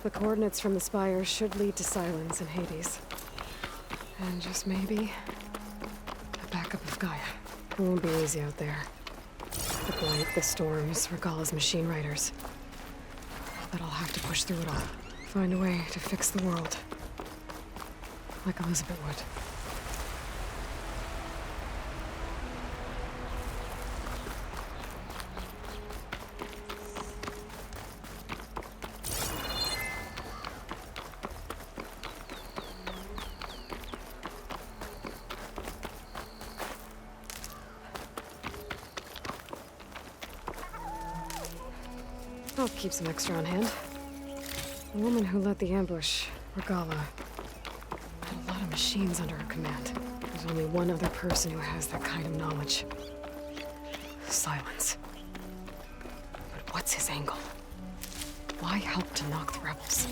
The coordinates from the spire should lead to Sylens and Hades. And just maybe, a backup of GAIA. It won't be easy out there. The blight, the storms, Regalla's machine riders. But I'll have to push through it all. Find a way to fix the world. Like Elizabeth would. I'll keep some extra on hand. The woman who led the ambush, Regalla, had a lot of machines under her command. There's only one other person who has that kind of knowledge. Sylens. But what's his angle? Why help Tenakth the rebels?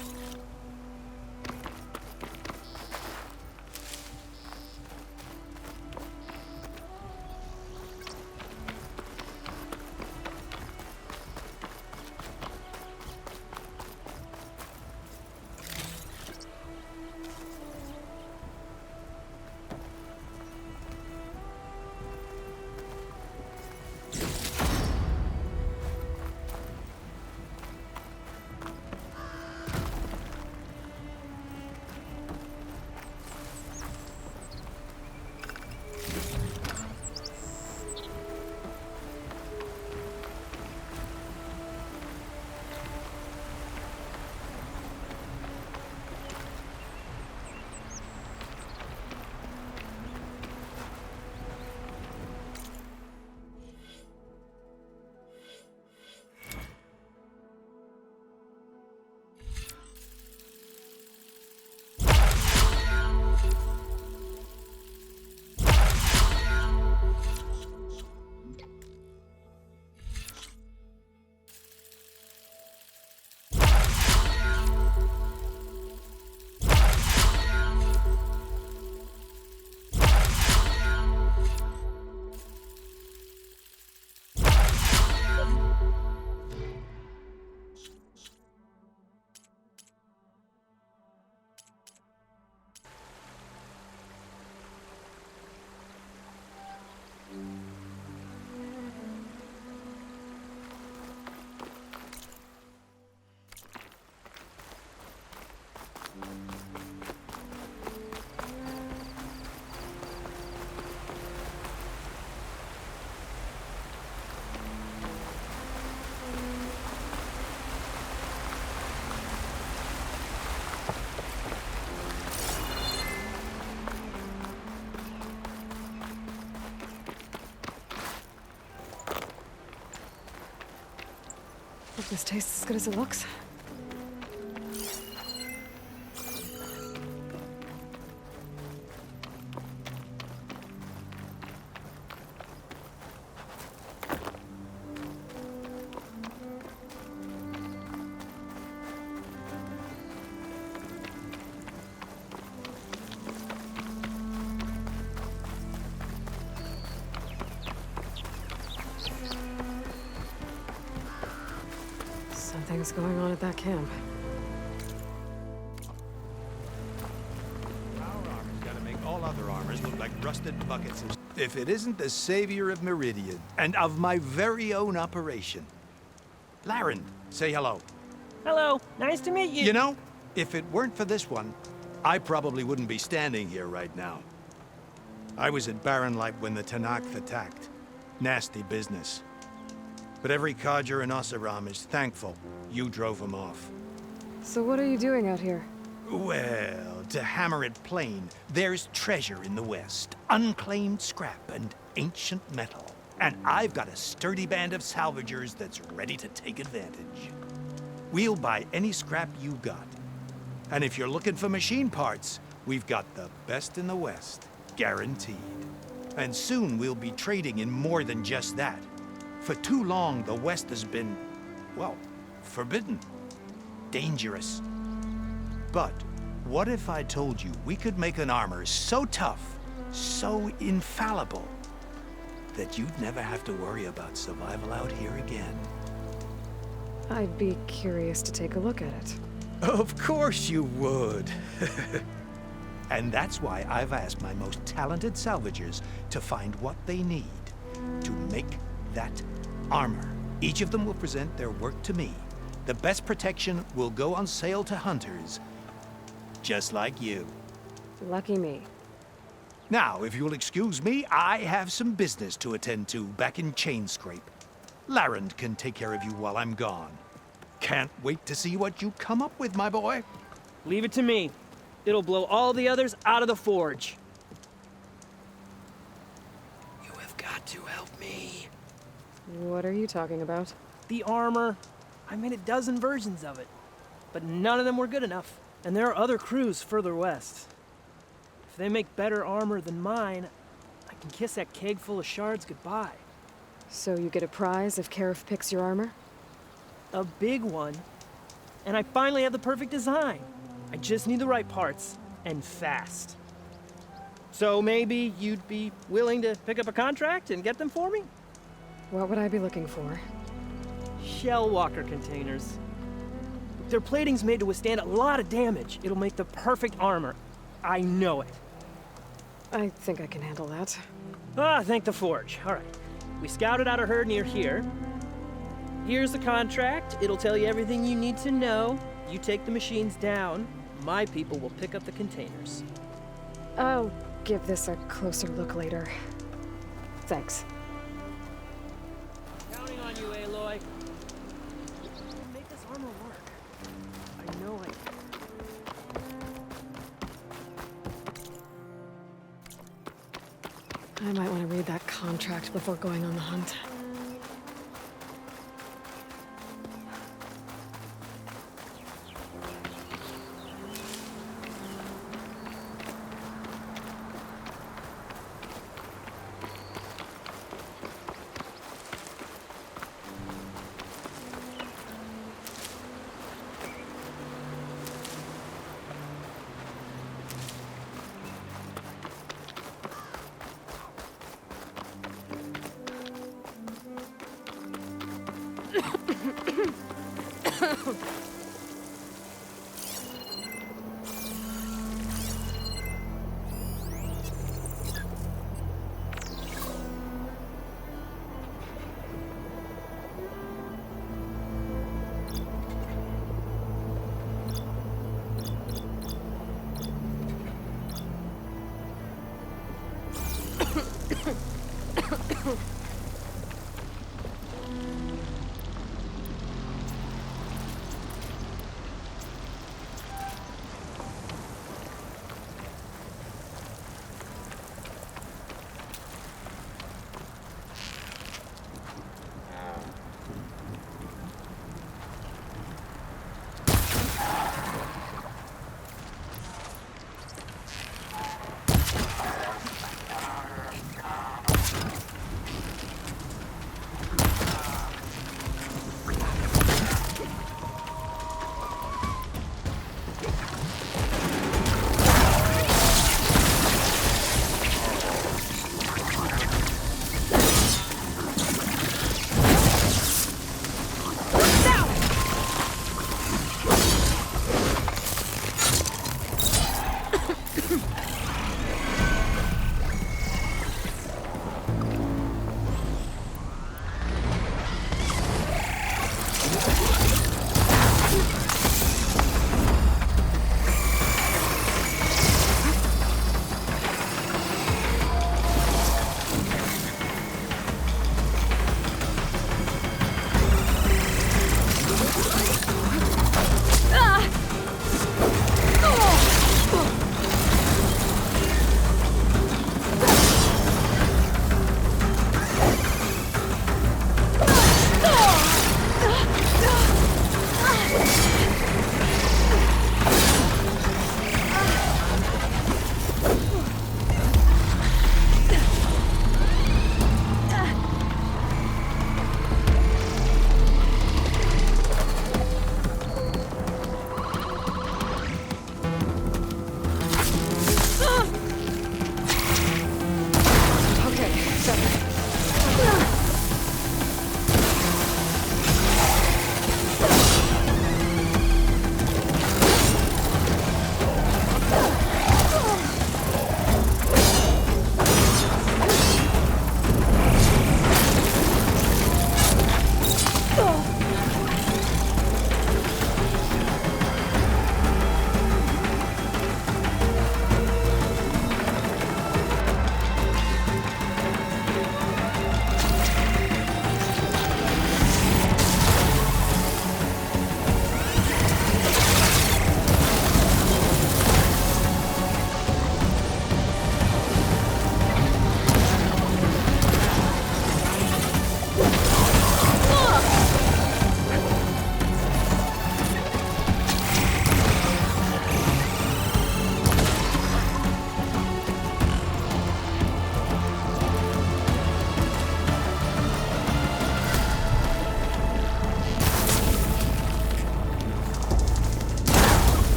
Hope this tastes as good as it looks. Something's going on at that camp. Our armor's gotta make all other armors look like rusted buckets of... If it isn't the savior of Meridian, and of my very own operation. Laren, say hello. Hello, nice to meet you. You know, if it weren't for this one, I probably wouldn't be standing here right now. I was at Barren Light when the Tenakth attacked. Nasty business. But every codger in Oseram is thankful you drove him off. So what are you doing out here? Well, to hammer it plain, there's treasure in the West. Unclaimed scrap and ancient metal. And I've got a sturdy band of salvagers that's ready to take advantage. We'll buy any scrap you got. And if you're looking for machine parts, we've got the best in the West, guaranteed. And soon we'll be trading in more than just that. For too long, the West has been, well, forbidden, dangerous. But what if I told you we could make an armor so tough, so infallible, that you'd never have to worry about survival out here again? I'd be curious to take a look at it. Of course you would. And that's why I've asked my most talented salvagers to find what they need to make that armor. Each of them will present their work to me. The best protection will go on sale to hunters, just like you. Lucky me. Now, if you'll excuse me, I have some business to attend to back in Chainscrape. Larend can take care of you while I'm gone. Can't wait to see what you come up with, my boy. Leave it to me. It'll blow all the others out of the forge. You have got to help me. What are you talking about? The armor. I made a dozen versions of it, but none of them were good enough. And there are other crews further west. If they make better armor than mine, I can kiss that keg full of shards goodbye. So you get a prize if Carif picks your armor? A big one. And I finally have the perfect design. I just need the right parts, and fast. So maybe you'd be willing to pick up a contract and get them for me? What would I be looking for? Shell walker containers. Their plating's made to withstand a lot of damage. It'll make the perfect armor. I know it. I think I can handle that. Ah, thank the forge. All right. We scouted out a herd near here. Here's the contract. It'll tell you everything you need to know. You take the machines down. My people will pick up the containers. I'll give this a closer look later. Thanks. Counting on you, Aloy. Make this armor work. I know I can. I might want to read that contract before going on the hunt.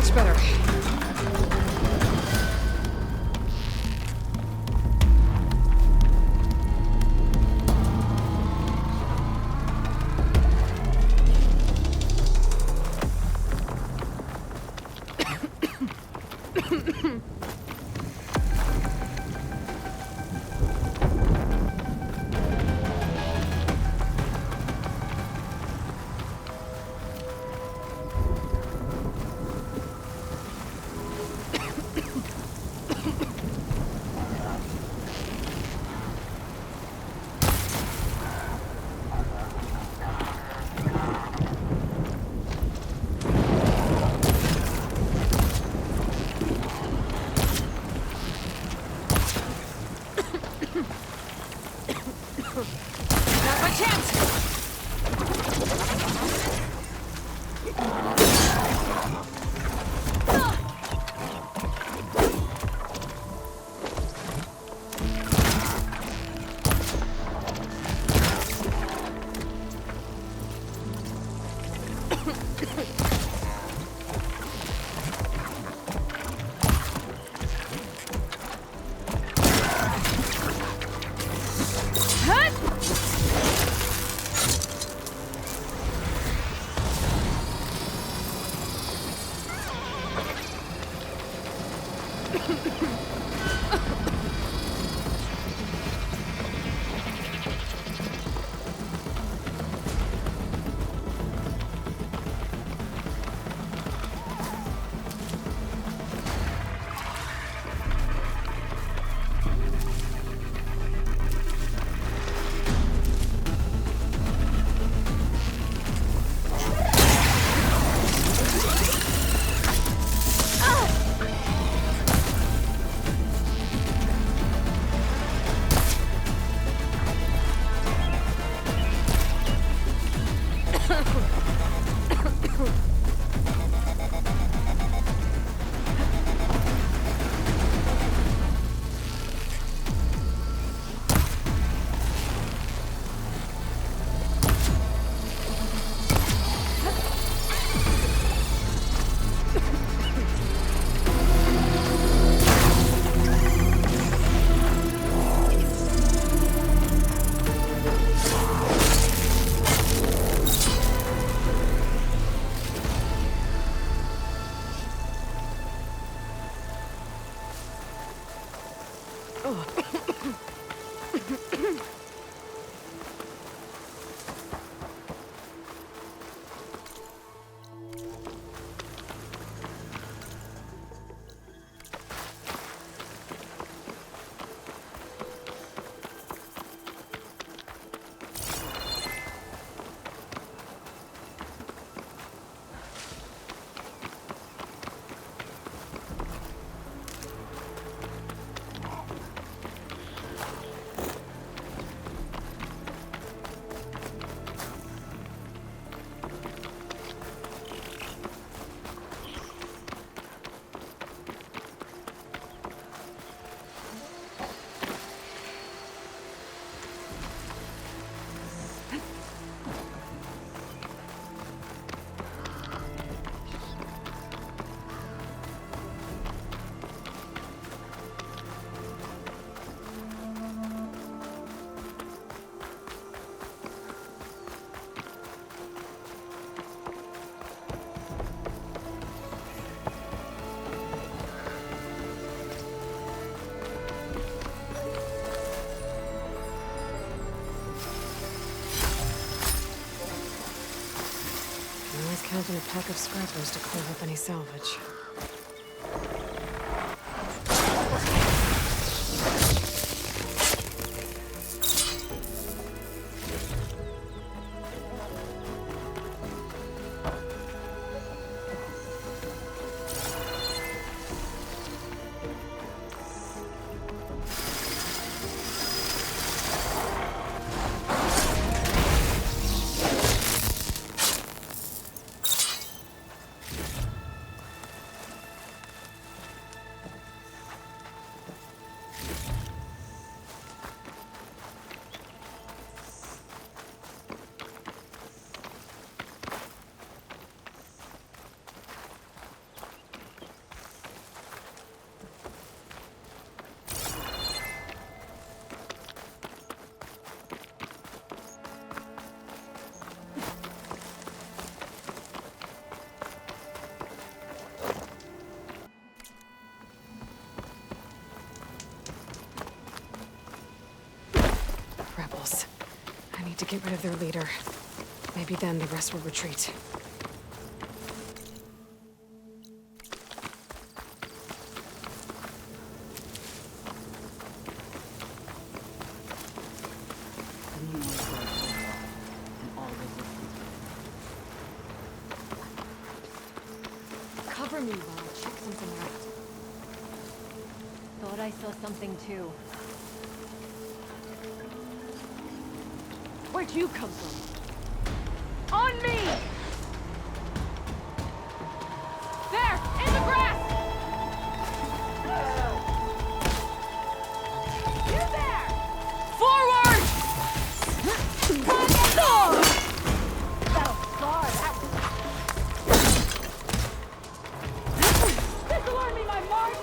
Much better. always count on a pack of scrappers to clean up any salvage. Rebels. I need to get rid of their leader. Maybe then the rest will retreat. Cover me while I check something out. Thought I saw something too. Where'd you come from? On me! There! In the grass! You there! Forward! Oh, God, that was... Disarm me, my mark!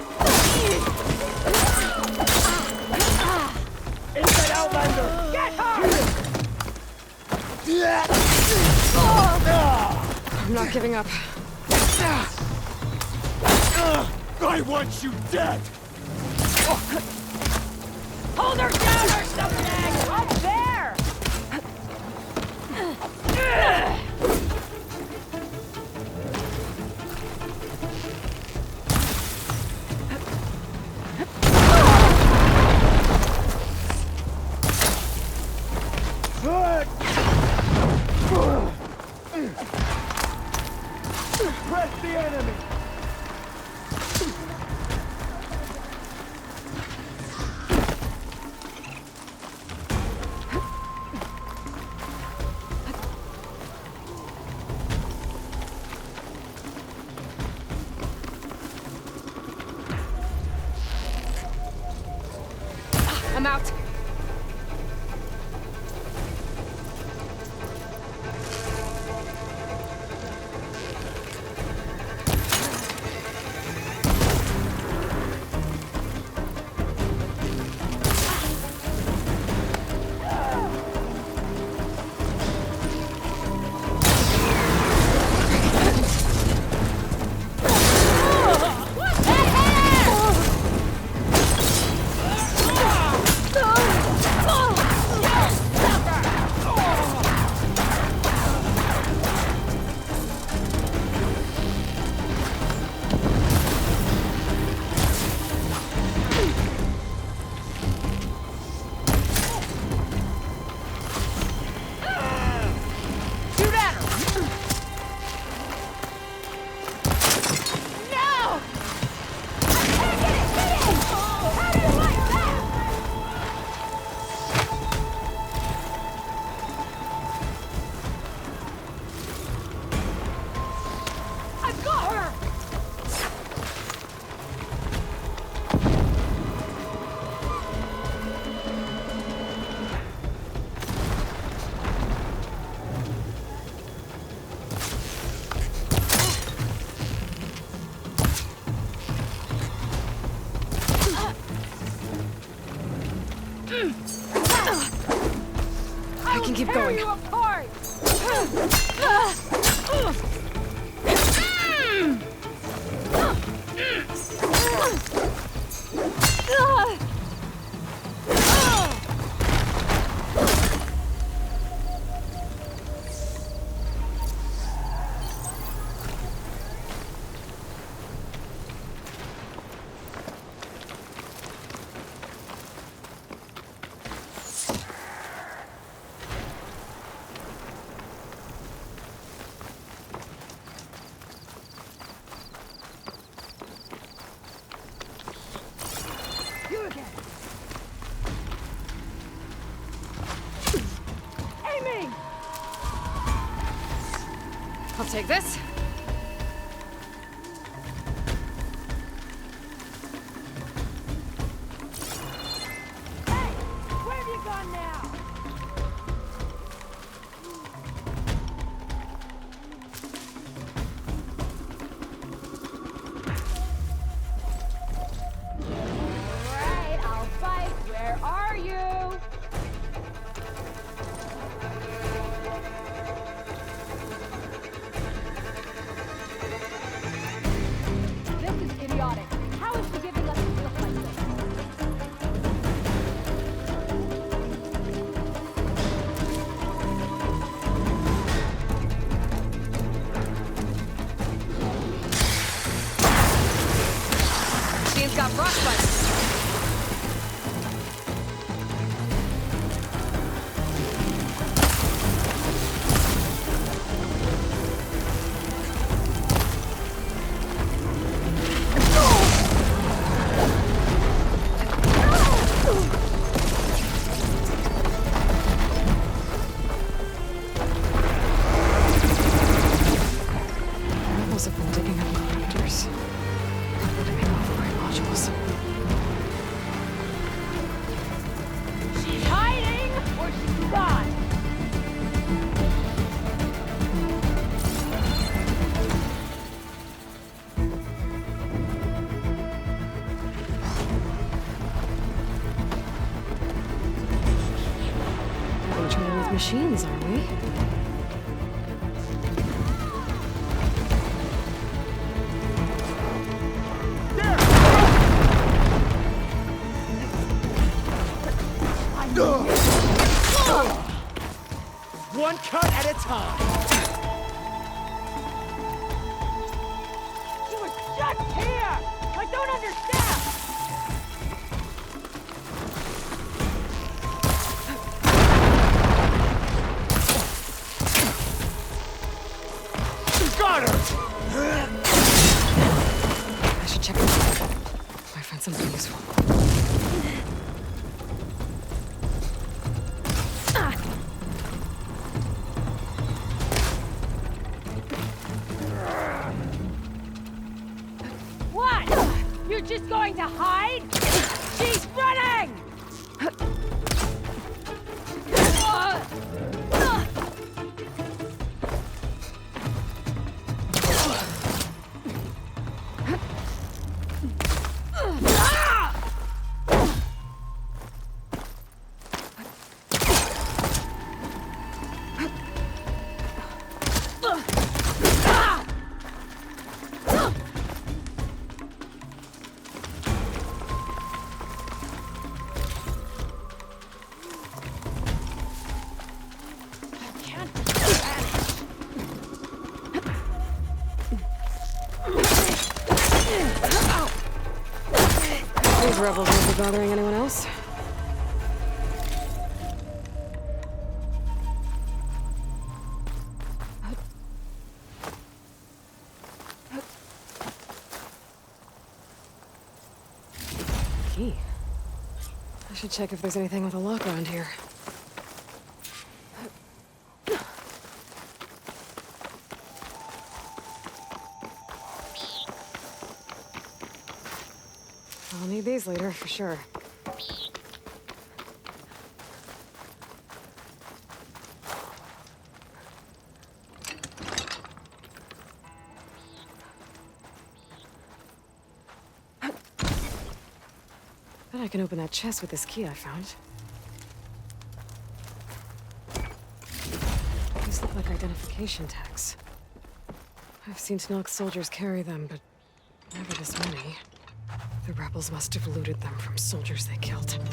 Inside Outlander! Get her! I'm not giving up. I want you dead! Hold her down or something! Up there! Press the enemy! I'm out. I can keep going. You apart! I'll take this. Hey! Where have you gone now? Alright, I'll fight. Where are you? This is idiotic. How is she giving us a slip like this? Machine's got frostbite. Rebels have been digging up connectors. Probably to make override modules. She's hiding or she's not. Controlling with machines, are we? One cut at a time. She was just here! I don't understand! Got her! I should check it out. Might find something useful. What? You're just going to hide? She's running! These rebels won't be bothering anyone else. Key. I should check if there's anything with a lock around here. I'll need these later, for sure. Bet I can open that chest with this key I found. These look like identification tags. I've seen Tenakth soldiers carry them, but never this many. The rebels must have looted them from soldiers they killed. Something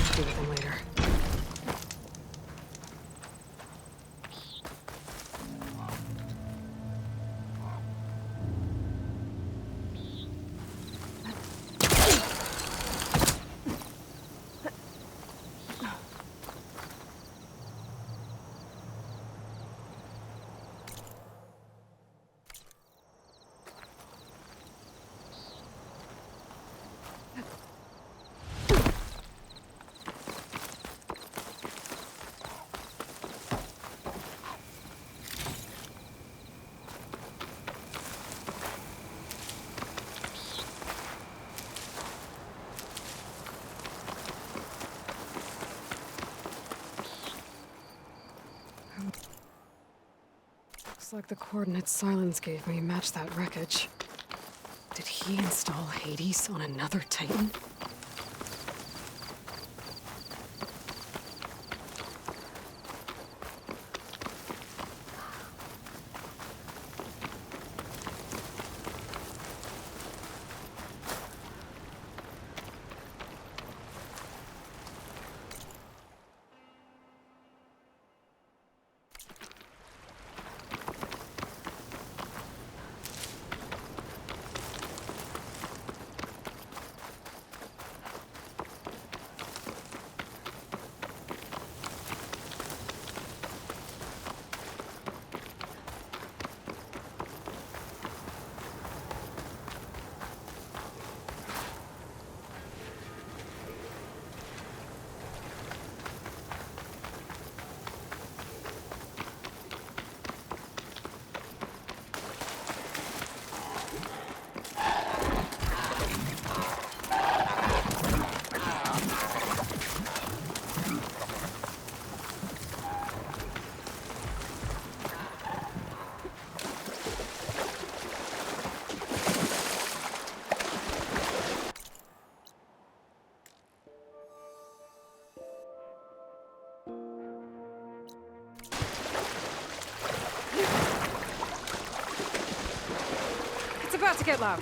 to do with them later. like the coordinates Sylens gave me match that wreckage. Did he install Hades on another Titan? It's about to get loud.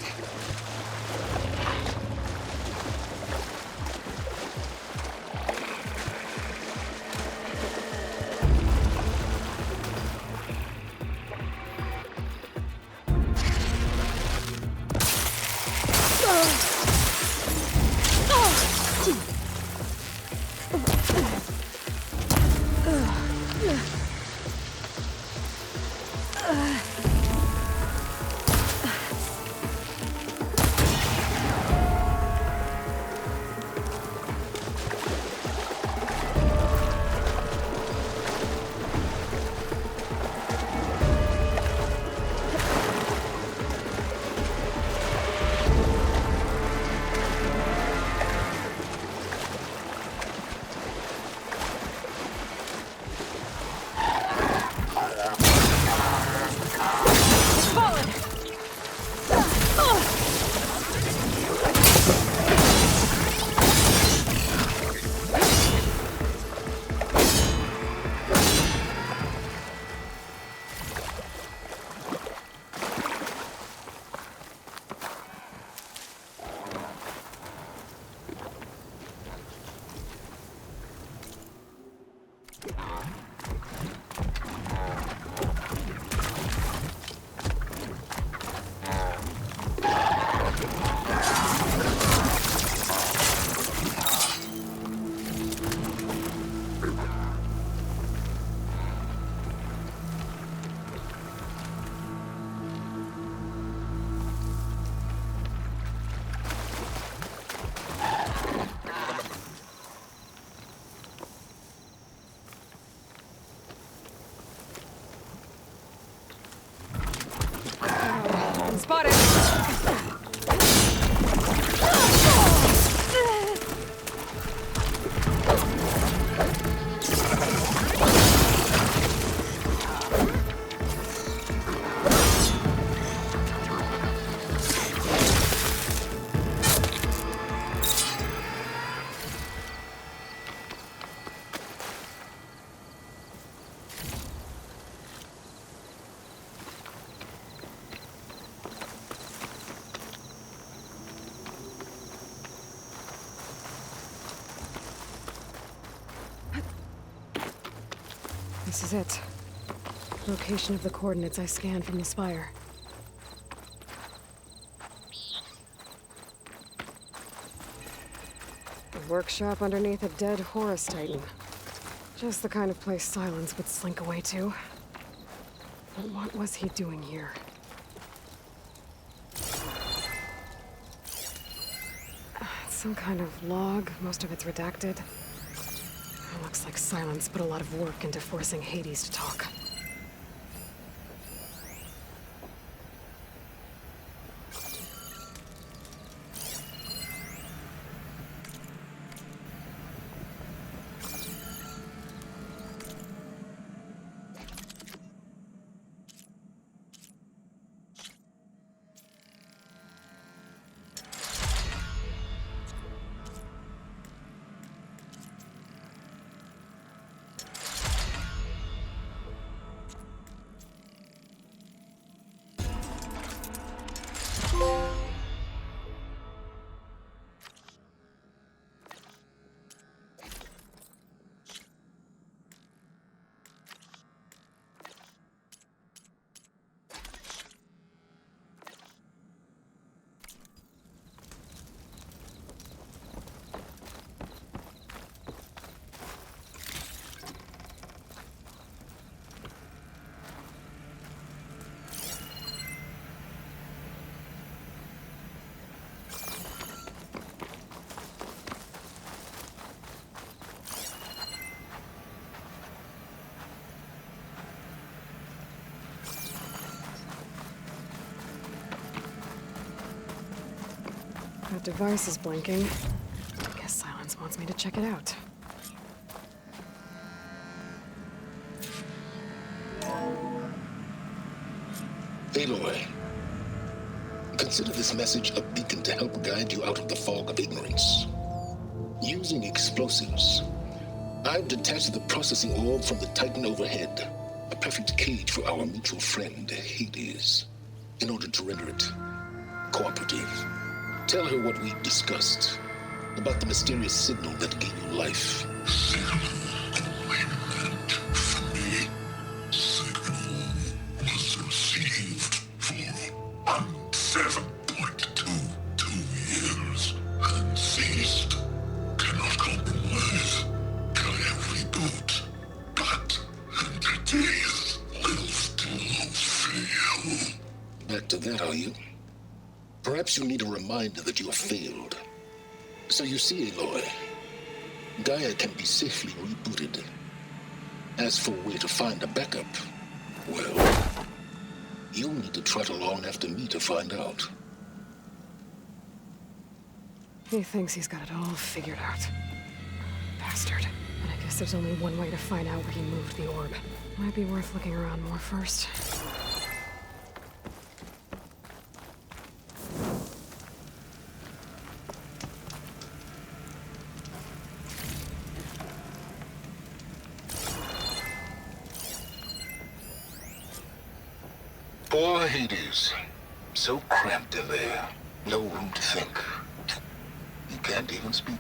Spotted! This is it. Location of the coordinates I scanned from the spire. A workshop underneath a dead Horus Titan. Just the kind of place Sylens would slink away to. But what was he doing here? It's some kind of log, most of it's redacted. Looks like Sylens put a lot of work into forcing Hades to talk. That device is blinking. I guess Sylens wants me to check it out. Aloy, consider this message a beacon to help guide you out of the fog of ignorance. Using explosives, I've detached the processing orb from the Titan overhead, a perfect cage for our mutual friend, Hades, in order to render it cooperative. Tell her what we've discussed about the mysterious signal that gave you life. Back to that, are you? Perhaps you need a reminder that you have failed. So you see, Aloy, GAIA can be safely rebooted. As for where to find a backup, well, you'll need to trot along after me to find out. He thinks he's got it all figured out. Bastard. And I guess there's only one way to find out where he moved the orb. Might be worth looking around more first. Poor Hades. So cramped in there. No room to think. You can't even speak.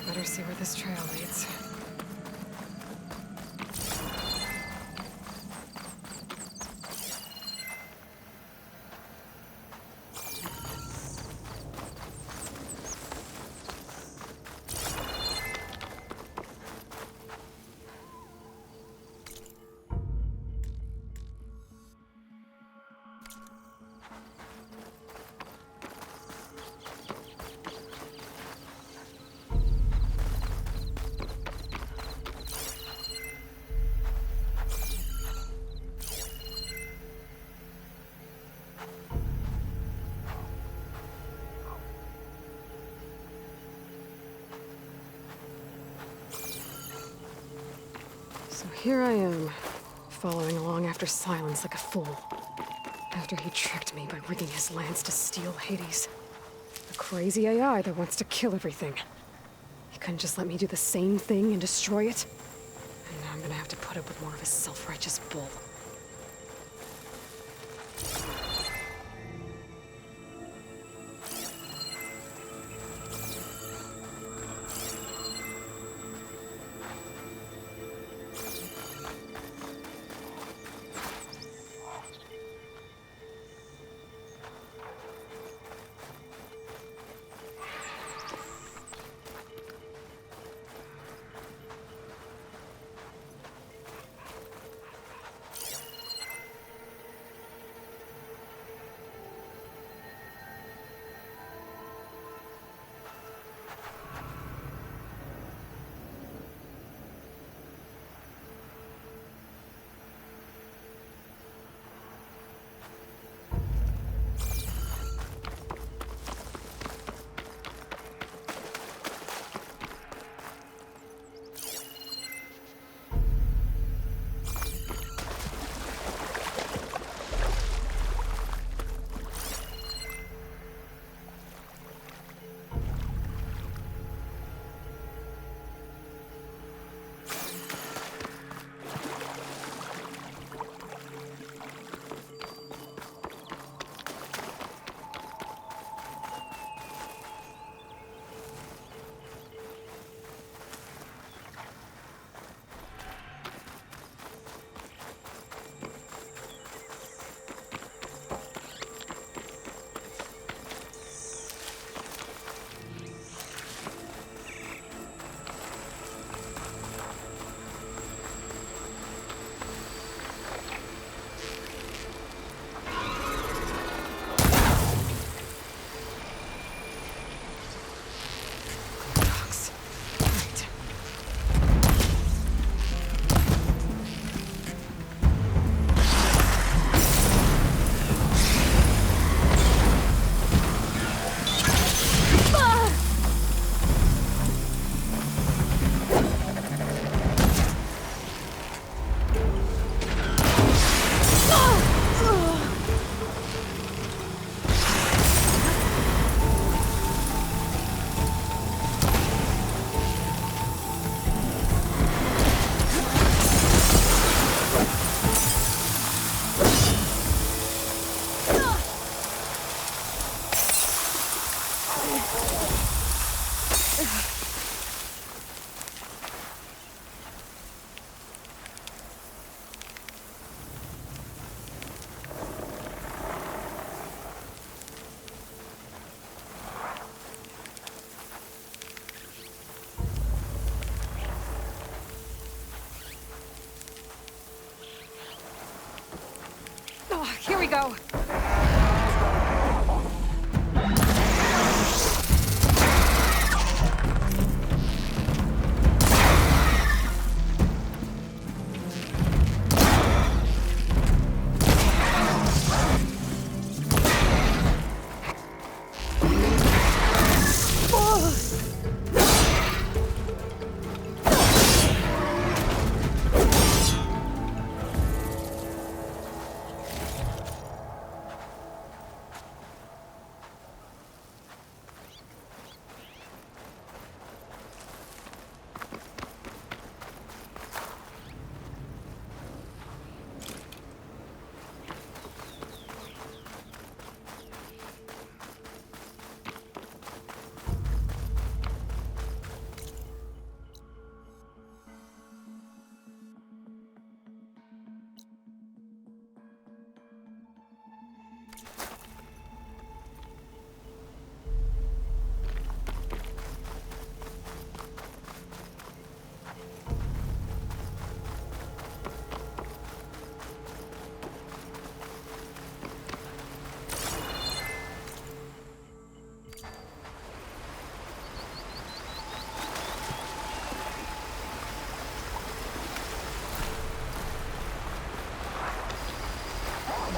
Better see where this trail leads. So here I am, following along after Sylens like a fool. After he tricked me by rigging his lance to steal Hades. A crazy AI that wants to kill everything. He couldn't just let me do the same thing and destroy it? And now I'm gonna have to put up with more of his self-righteous bull. Here we go.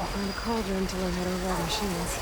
Find a cauldron to learn how to run machines.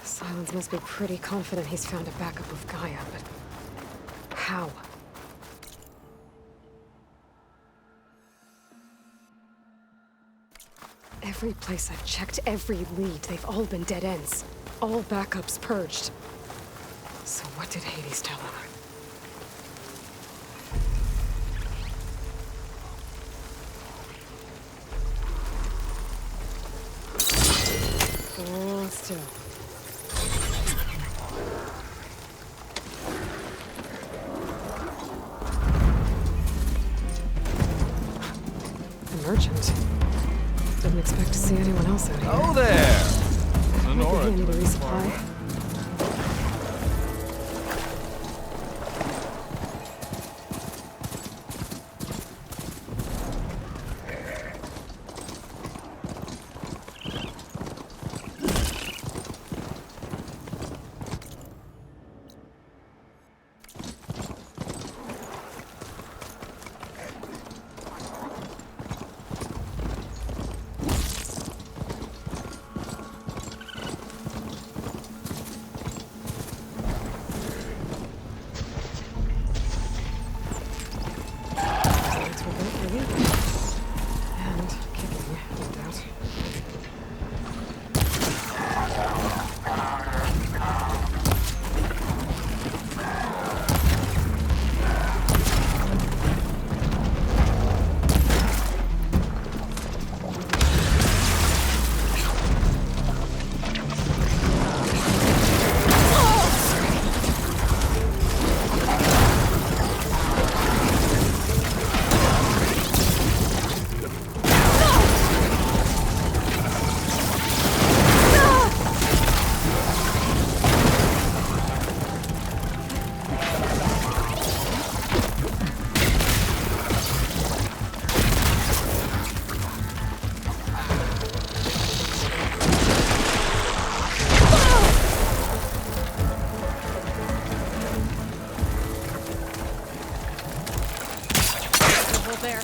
Sylens must be pretty confident he's found a backup of GAIA, but how? Every place I've checked, every lead, they've all been dead ends. All backups purged. So what did Hades tell him? Hold still. A merchant. Didn't expect to see anyone else out here. Oh there! Might be handy to resupply. Careful there.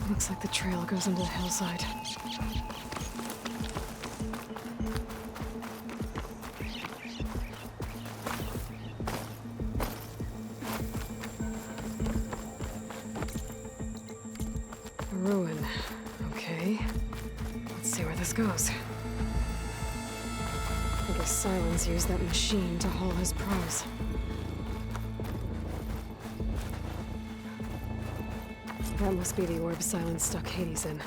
Looks like the trail goes into the hillside. A ruin. Okay. Let's see where this goes. I guess Sylens used that machine to haul his prize. That must be the orb Sylens stuck Hades in.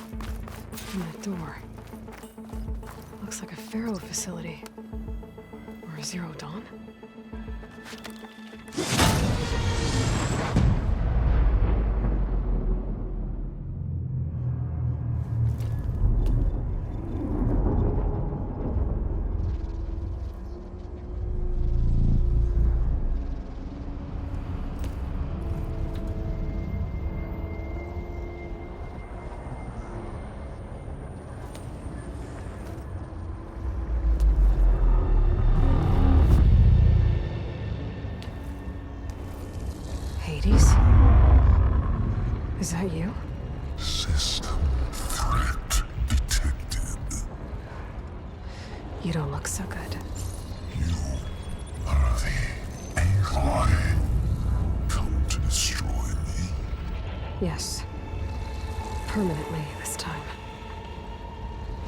And that door. Looks like a Pharaoh facility. Or a Zero Dawn? Is that you? System threat detected. You don't look so good. You are the Aloy. Come to destroy me? Yes. Permanently this time.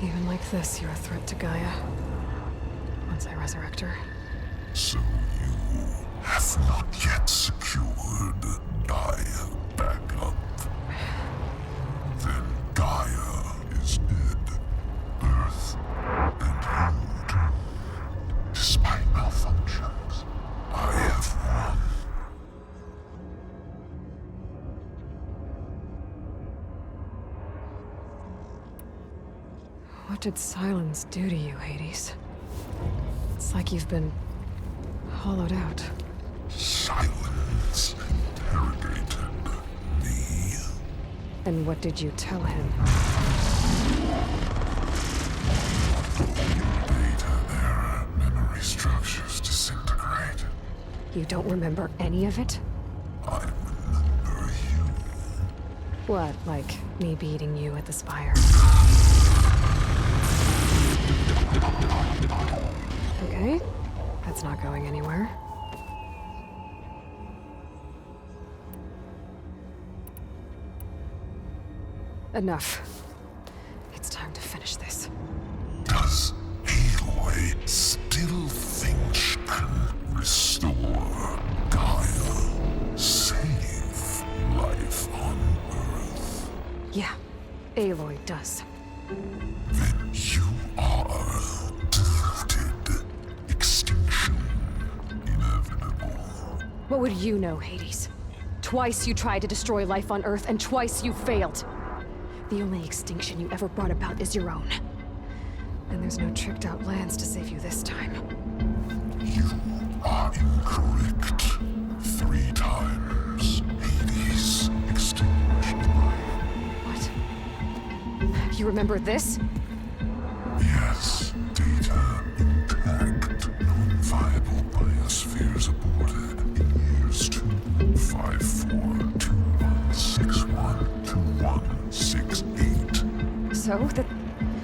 Even like this, you're a threat to Gaia. Once I resurrect her. So you have not yet secured Gaia back up. Then Gaia is dead. Earth and you doomed. Despite malfunctions, I have won. What did Sylens do to you, Hades? It's like you've been hollowed out. Sylens interrogated me. And what did you tell him? Data error, memory structures disintegrate. You don't remember any of it? I remember you. What, like me beating you at the spire? Okay, that's not going anywhere. Enough. It's time to finish this. Does Aloy still think she can restore Gaia? Save life on Earth? Yeah, Aloy does. Then you are deluded. Extinction inevitable. What would you know, Hades? Twice you tried to destroy life on Earth, and twice you failed. The only extinction you ever brought about is your own. And there's no tricked-out lands to save you this time. You are incorrect. 3 times. Hades extinguished life. What? You remember this? Yes, data intact. Non-viable biospheres aborted in years 254-2161-2168. So,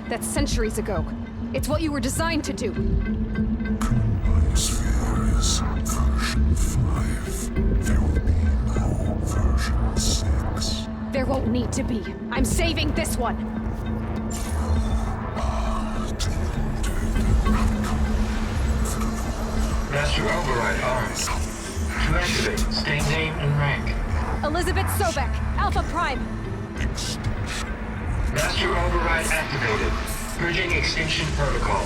that's centuries ago. It's what you were designed to do. Current biosphere is version 5. There will be no version 6. There won't need to be. I'm saving this one. Master override armed. To activate, state name and rank. Elizabeth Sobeck, Alpha Prime. Master override activated. Purging extinction protocol.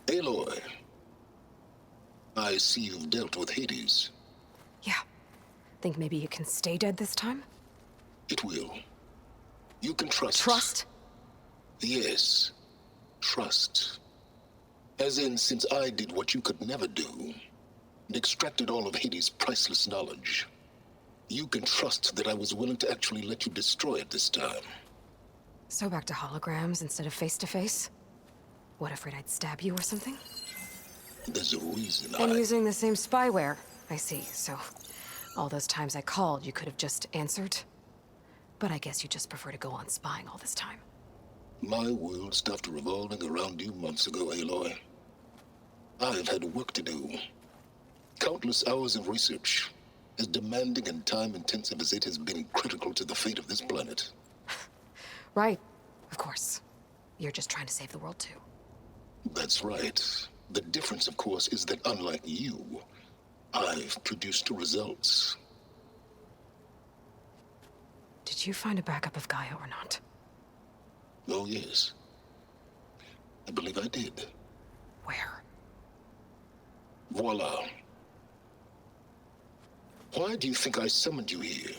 Aloy, I see you've dealt with Hades. Yeah. Think maybe you can stay dead this time? It will. You can trust. Trust? Yes. Trust. As in, since I did what you could never do, and extracted all of Hades' priceless knowledge, you can trust that I was willing to actually let you destroy it this time. So back to holograms instead of face-to-face? What, afraid I'd stab you or something? There's a reason And using the same spyware. I see, so all those times I called, you could have just answered? But I guess you just prefer to go on spying all this time. My world stopped revolving around you months ago, Aloy. I've had work to do. Countless hours of research, as demanding and time-intensive as it has been critical to the fate of this planet. Right, of course. You're just trying to save the world too. That's right. The difference, of course, is that unlike you, I've produced results. Did you find a backup of Gaia or not? Oh, yes. I believe I did. Where? Voila. Why do you think I summoned you here?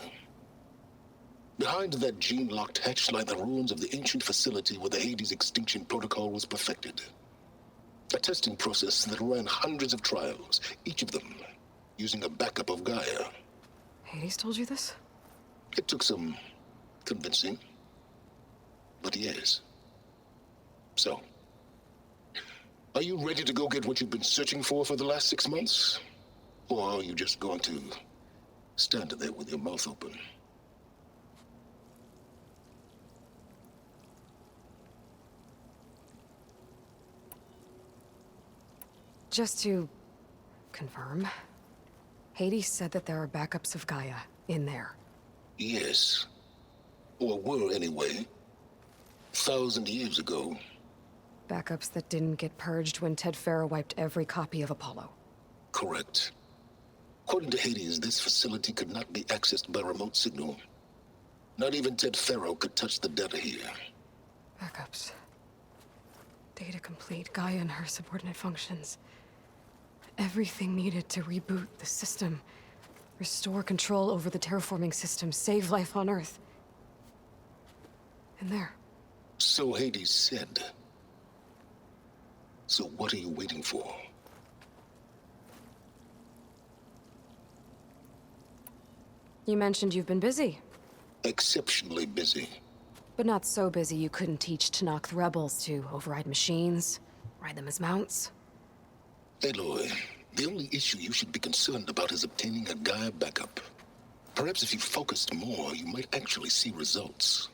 Behind that gene-locked hatch lie the ruins of the ancient facility where the Hades extinction protocol was perfected. A testing process that ran hundreds of trials, each of them using a backup of Gaia. Hades told you this? It took some convincing, but yes. So, are you ready to go get what you've been searching for the last 6 months? Or are you just going to stand there with your mouth open? Just to confirm, Hades said that there are backups of Gaia in there. Yes. Or were anyway. 1,000 years ago. Backups that didn't get purged when Tedfero wiped every copy of Apollo. Correct. According to Hades, this facility could not be accessed by remote signal. Not even Tedfero could touch the data here. Backups. Data complete, Gaia and her subordinate functions. Everything needed to reboot the system. Restore control over the terraforming system, save life on Earth. And there. So Hades said. So what are you waiting for? You mentioned you've been busy. Exceptionally busy. But not so busy you couldn't teach Tenakth rebels to override machines, ride them as mounts. Aloy, the only issue you should be concerned about is obtaining a Gaia backup. Perhaps if you focused more, you might actually see results.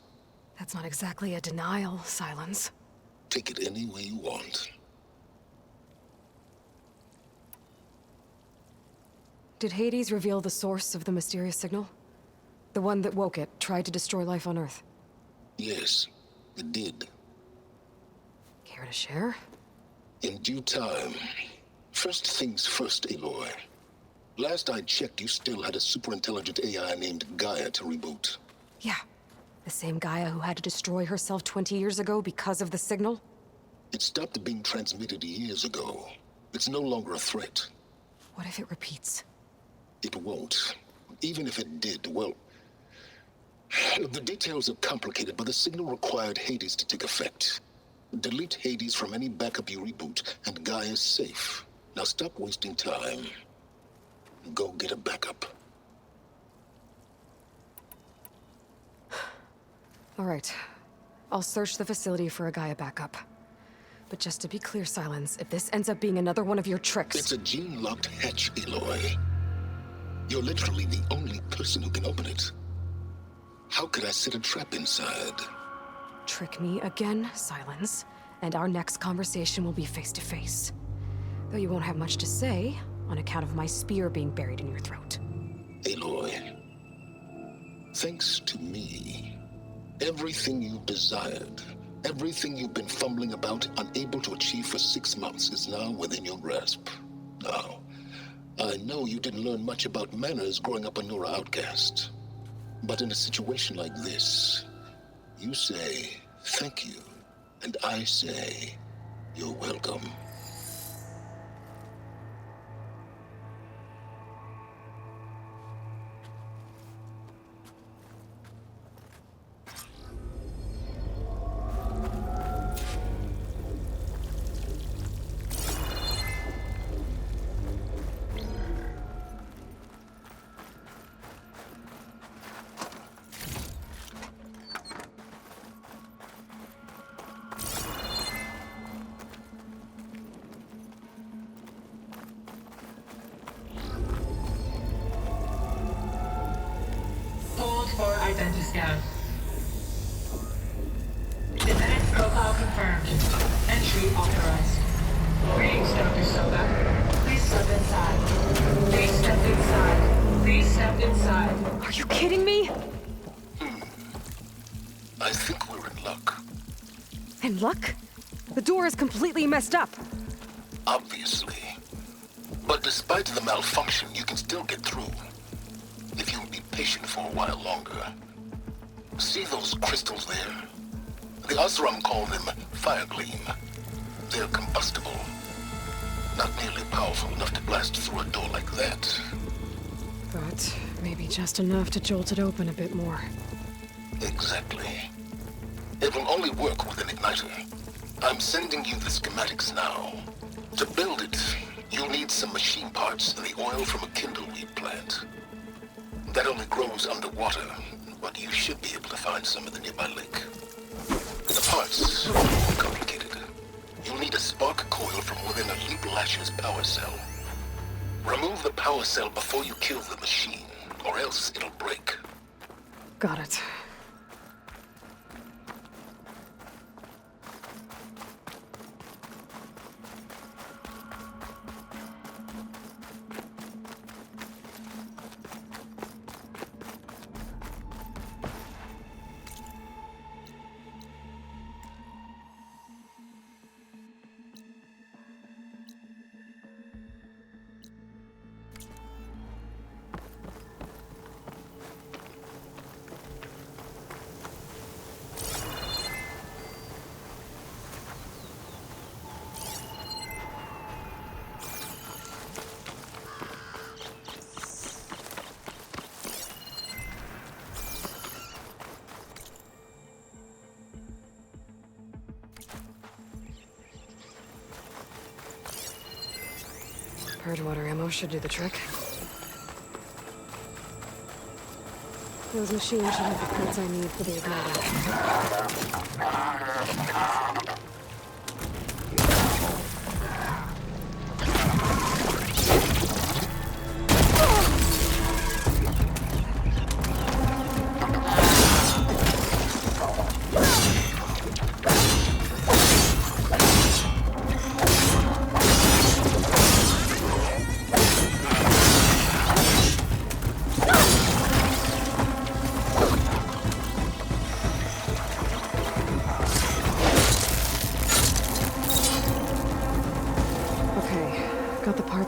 That's not exactly a denial, Sylens. Take it any way you want. Did Hades reveal the source of the mysterious signal? The one that woke it, tried to destroy life on Earth? Yes, it did. Care to share? In due time. First things first, Aloy. Last I checked, you still had a superintelligent AI named Gaia to reboot. Yeah. The same Gaia who had to destroy herself 20 years ago because of the signal? It stopped being transmitted years ago. It's no longer a threat. What if it repeats? It won't. Even if it did, well... The details are complicated, but the signal required Hades to take effect. Delete Hades from any backup you reboot, and GAIA's safe. Now stop wasting time. Go get a backup. All right. I'll search the facility for a GAIA backup. But just to be clear, Sylens, if this ends up being another one of your tricks... It's a gene-locked hatch, Aloy. You're literally the only person who can open it. How could I set a trap inside? Trick me again, Sylens, and our next conversation will be face-to-face. Though you won't have much to say, on account of my spear being buried in your throat. Aloy, thanks to me, everything you desired, everything you've been fumbling about, unable to achieve for 6 months, is now within your grasp. Now, I know you didn't learn much about manners growing up a Nora outcast. But in a situation like this, you say, thank you, and I say, you're welcome. For identiscan. Genetic profile confirmed. Entry authorized. Greetings, Dr. Sobeck. Please step inside. Please step inside. Please step inside. Are you kidding me? I think we're in luck. In luck? The door is completely messed up. Obviously. But despite the malfunction, you can still get through. If you'll be patient for a while longer. See those crystals there? The Osram call them fire gleam. They're combustible. Not nearly powerful enough to blast through a door like that. But maybe just enough to jolt it open a bit more. Exactly. It will only work with an igniter. I'm sending you the schematics now. To build it, you'll need some machine parts and the oil from a kindleweed plant. That only grows underwater, but you should be able to find some in the nearby lake. The parts are complicated. You'll need a spark coil from within a Leap Lasher's power cell. Remove the power cell before you kill the machine, or else it'll break. Got it. Purge water ammo should do the trick. Those machines should have the parts I need for the igniter.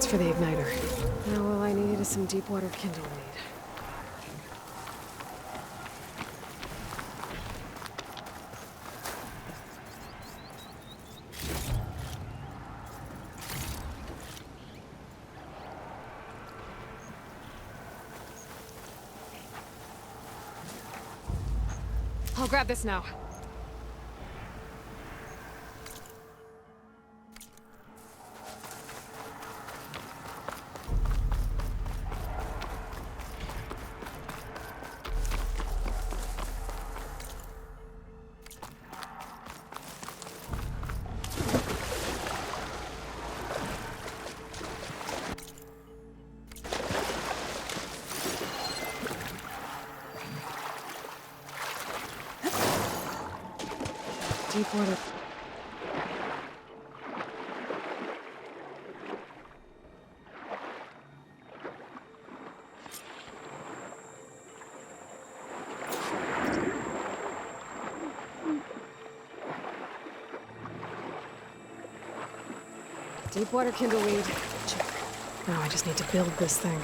For the igniter. Now all I need is some deep water kindleweed. I'll grab this now. Deep water. Deepwater kindleweed. Check. Now I just need to build this thing.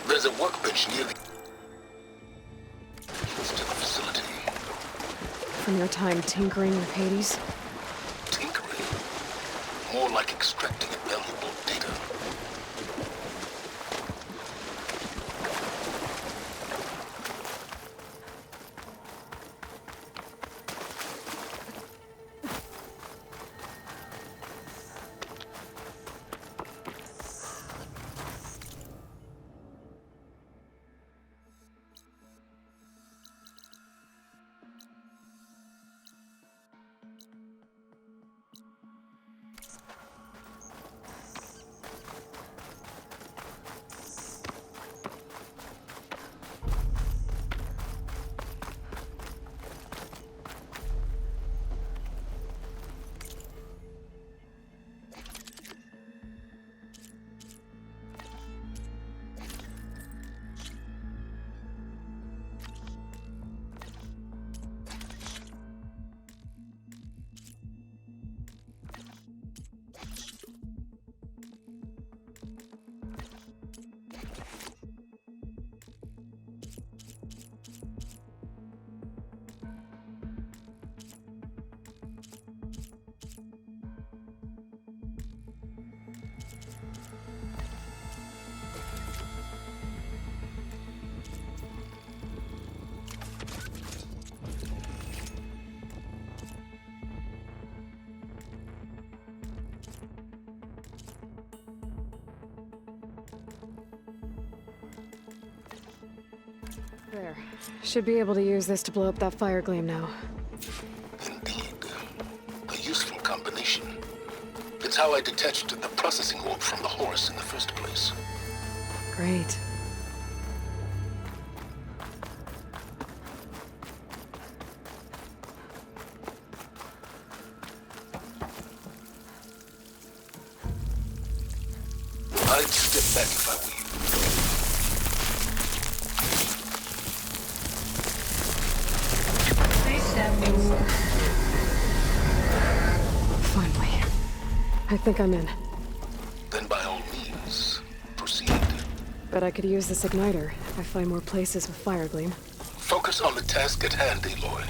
There's a workbench near the facility. From your time tinkering with Hades? Tinkering? More like extracting valuable data. There. Should be able to use this to blow up that fire gleam now. Indeed. A useful combination. It's how I detached the processing orb from the horse in the first place. Great. I'd step back if I were you. Finally. I think I'm in. Then by all means, proceed. Bet I could use this igniter if I find more places with fire gleam. Focus on the task at hand, Aloy.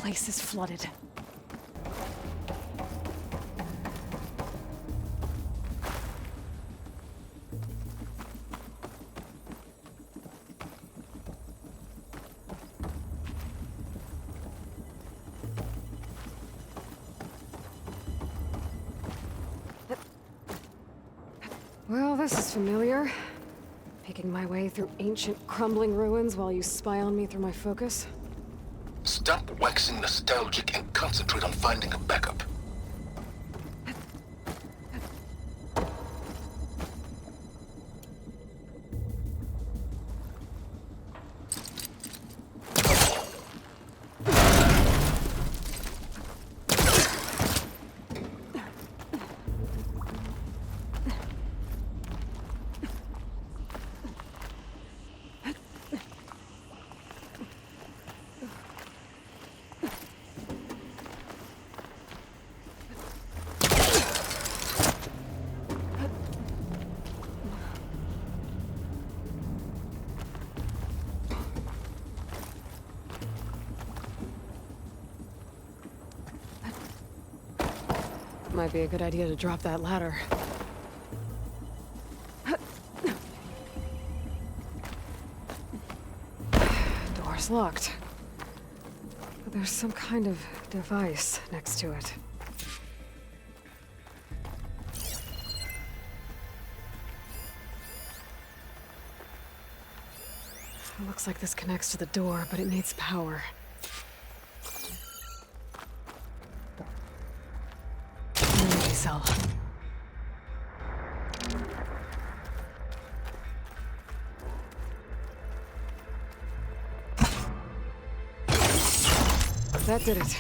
Place is flooded. Well, this is familiar. Picking my way through ancient, crumbling ruins while you spy on me through my focus. Stop waxing nostalgic and concentrate on finding a backup. Might be a good idea to drop that ladder. Door's locked. But there's some kind of device next to it. It looks like this connects to the door, but it needs power. Energy cell. That did it.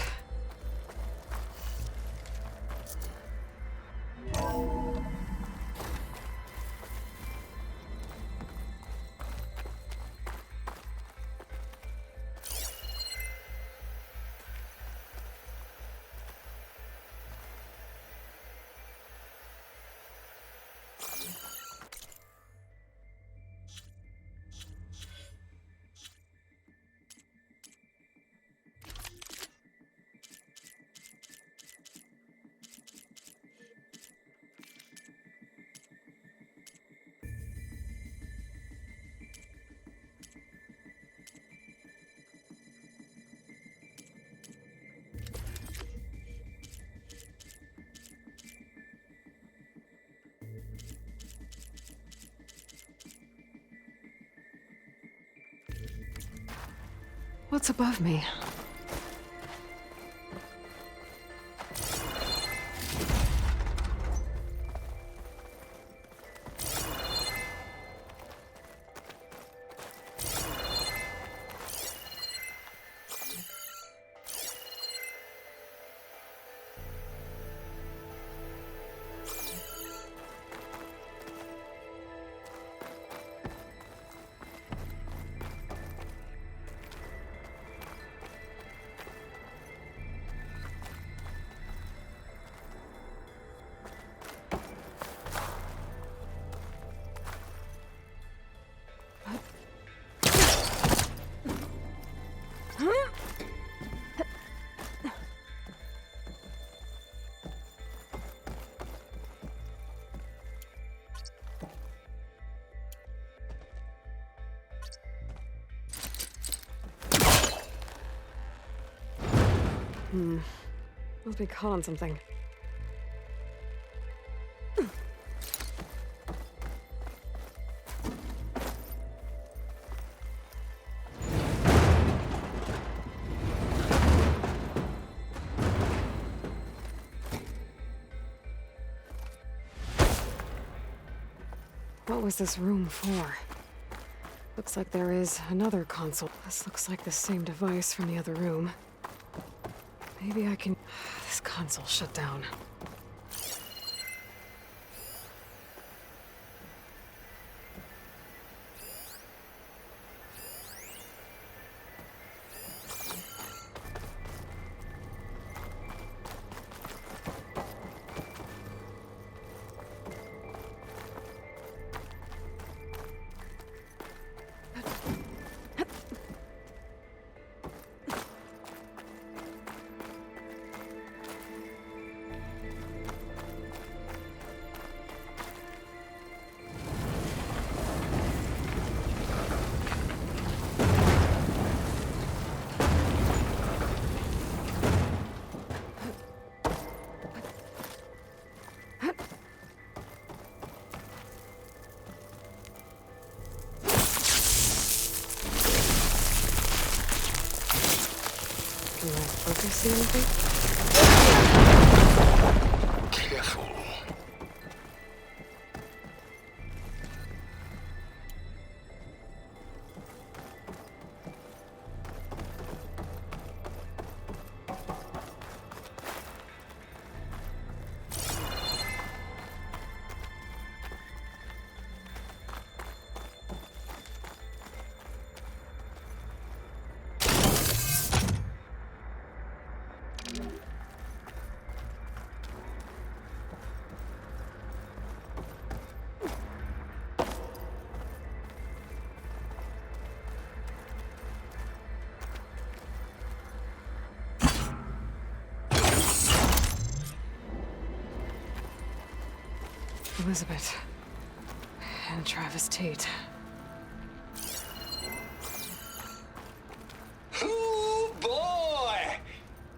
What's above me? Must be caught on something. What was this room for? Looks like there is another console. This looks like the same device from the other room. Maybe I can... This console shut down. See anything? Careful. Elizabeth. And Travis Tate. Ooh, boy!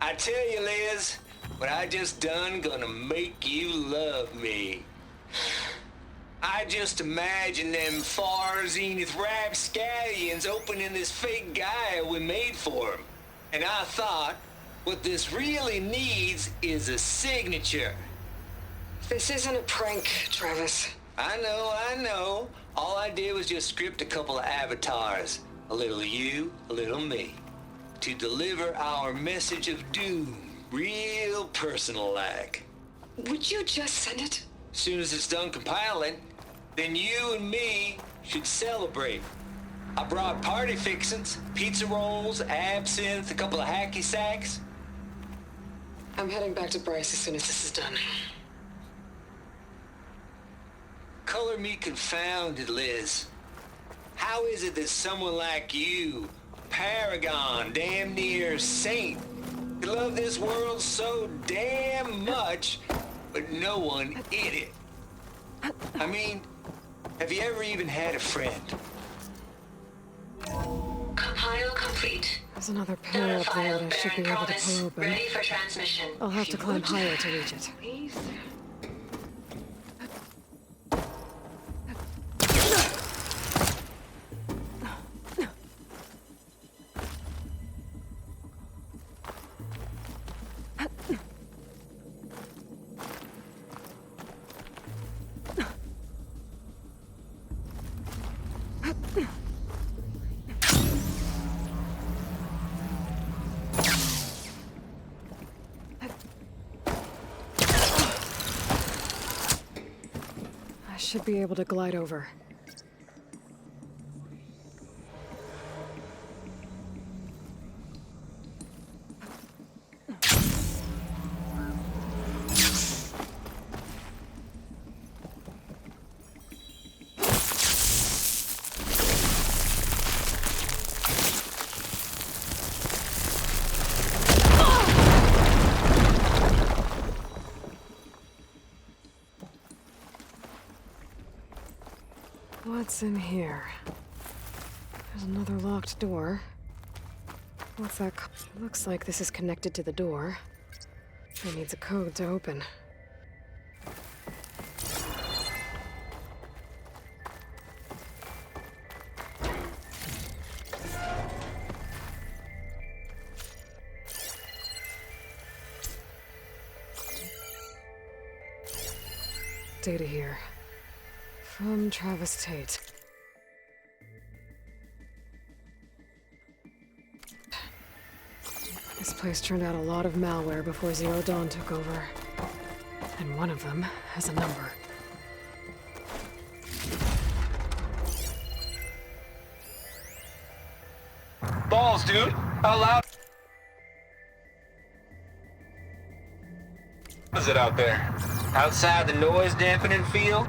I tell you, Liz, what I just done gonna make you love me. I just imagine them far zenith rapscallions opening this fake GAIA we made for them. And I thought, what this really needs is a signature. This isn't a prank, Travis. I know. All I did was just script a couple of avatars. A little you, a little me. To deliver our message of doom, real personal-like. Would you just send it? As soon as it's done compiling, then you and me should celebrate. I brought party fixins, pizza rolls, absinthe, a couple of hacky sacks. I'm heading back to Bryce as soon as this is done. Color me confounded, Liz. How is it that someone like you, paragon, damn near saint, could love this world so damn much, but no one in it? I mean, have you ever even had a friend? Compile complete. There's another pillar up there that I should be able to pull open. Ready for transmission. I'll have to climb higher to reach it. Please. Should be able to glide over. What's in here? There's another locked door. What's that? Looks like this is connected to the door. It needs a code to open. Data here. From Travis Tate. This place turned out a lot of malware before Zero Dawn took over. And one of them has a number. Balls, dude! How loud is it out there? Outside the noise dampening field?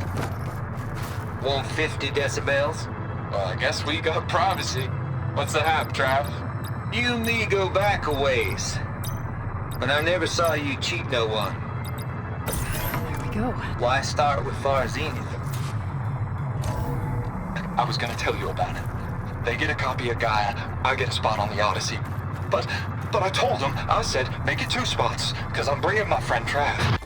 150 decibels? Well, I guess we got privacy. What's the hap, Trav? You and me go back a ways. But I never saw you cheat no one. There we go. Why start with Far Zenith? I was gonna tell you about it. They get a copy of GAIA, I get a spot on the Odyssey. But I told them, I said, make it 2 spots, because I'm bringing my friend Trav.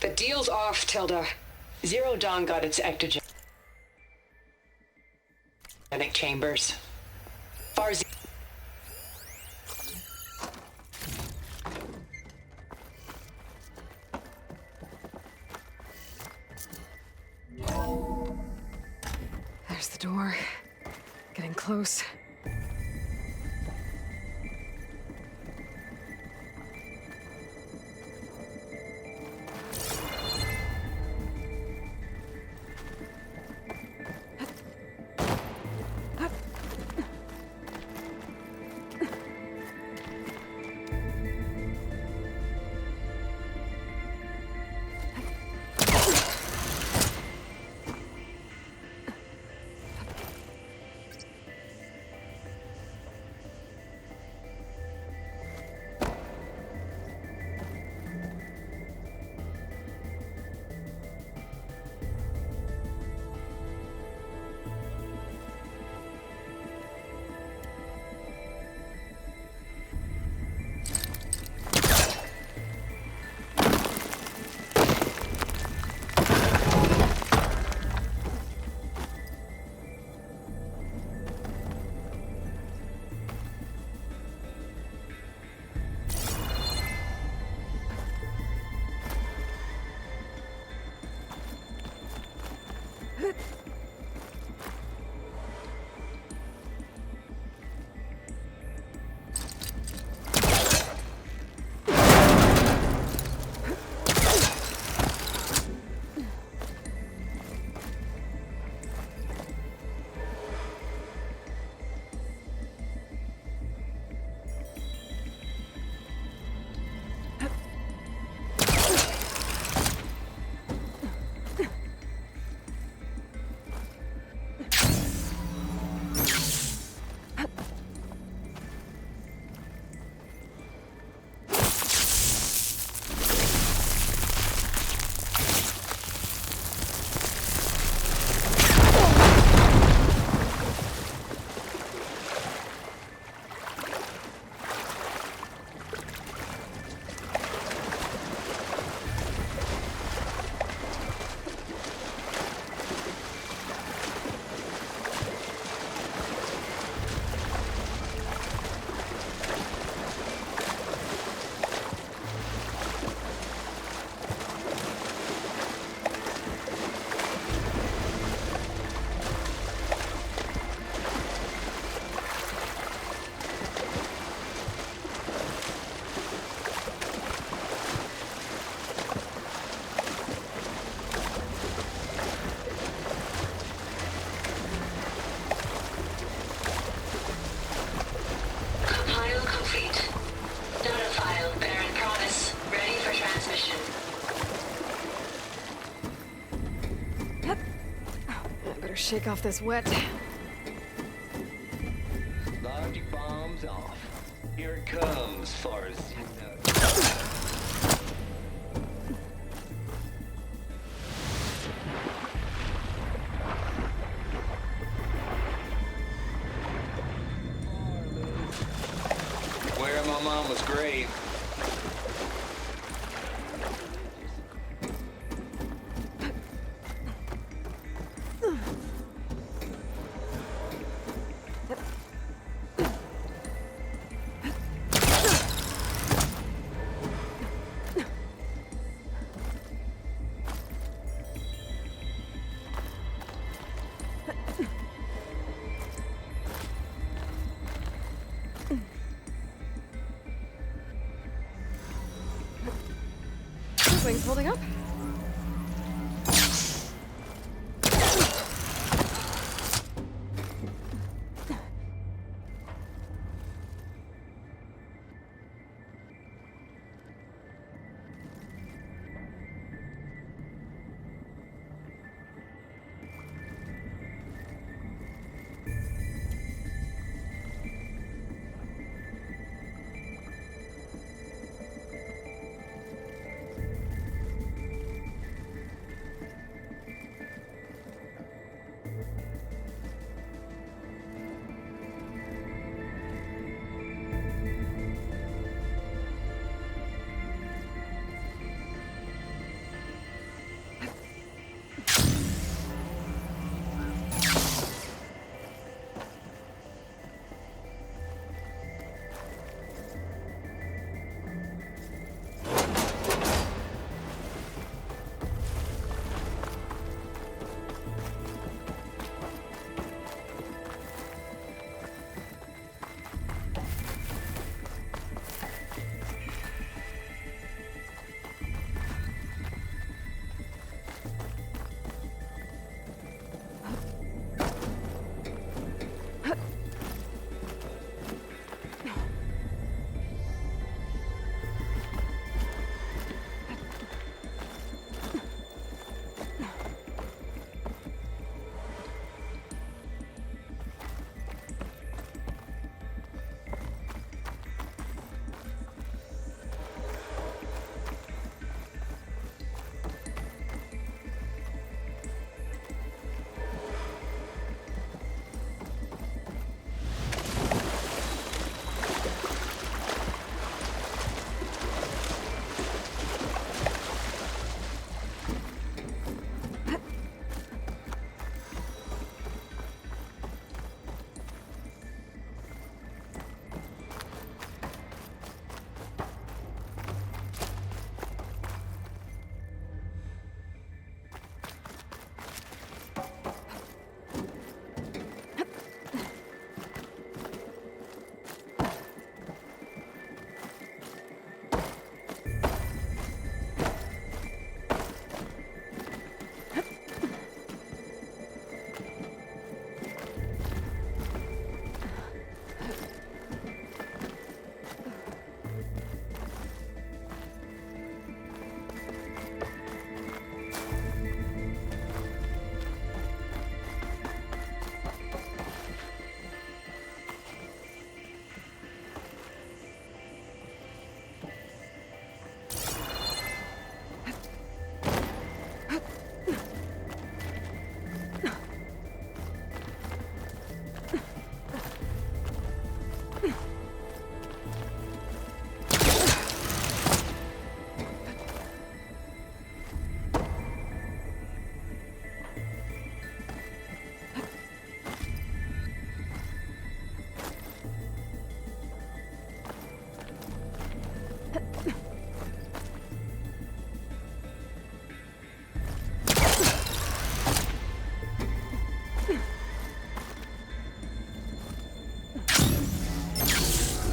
The deal's off, Tilda. Zero Dawn got its ectogenic chambers. Far Z. There's the door. Getting close. Better shake off this wet. Logic bombs off. Here it comes, far as you know. Where my mama's grave. Wings holding up?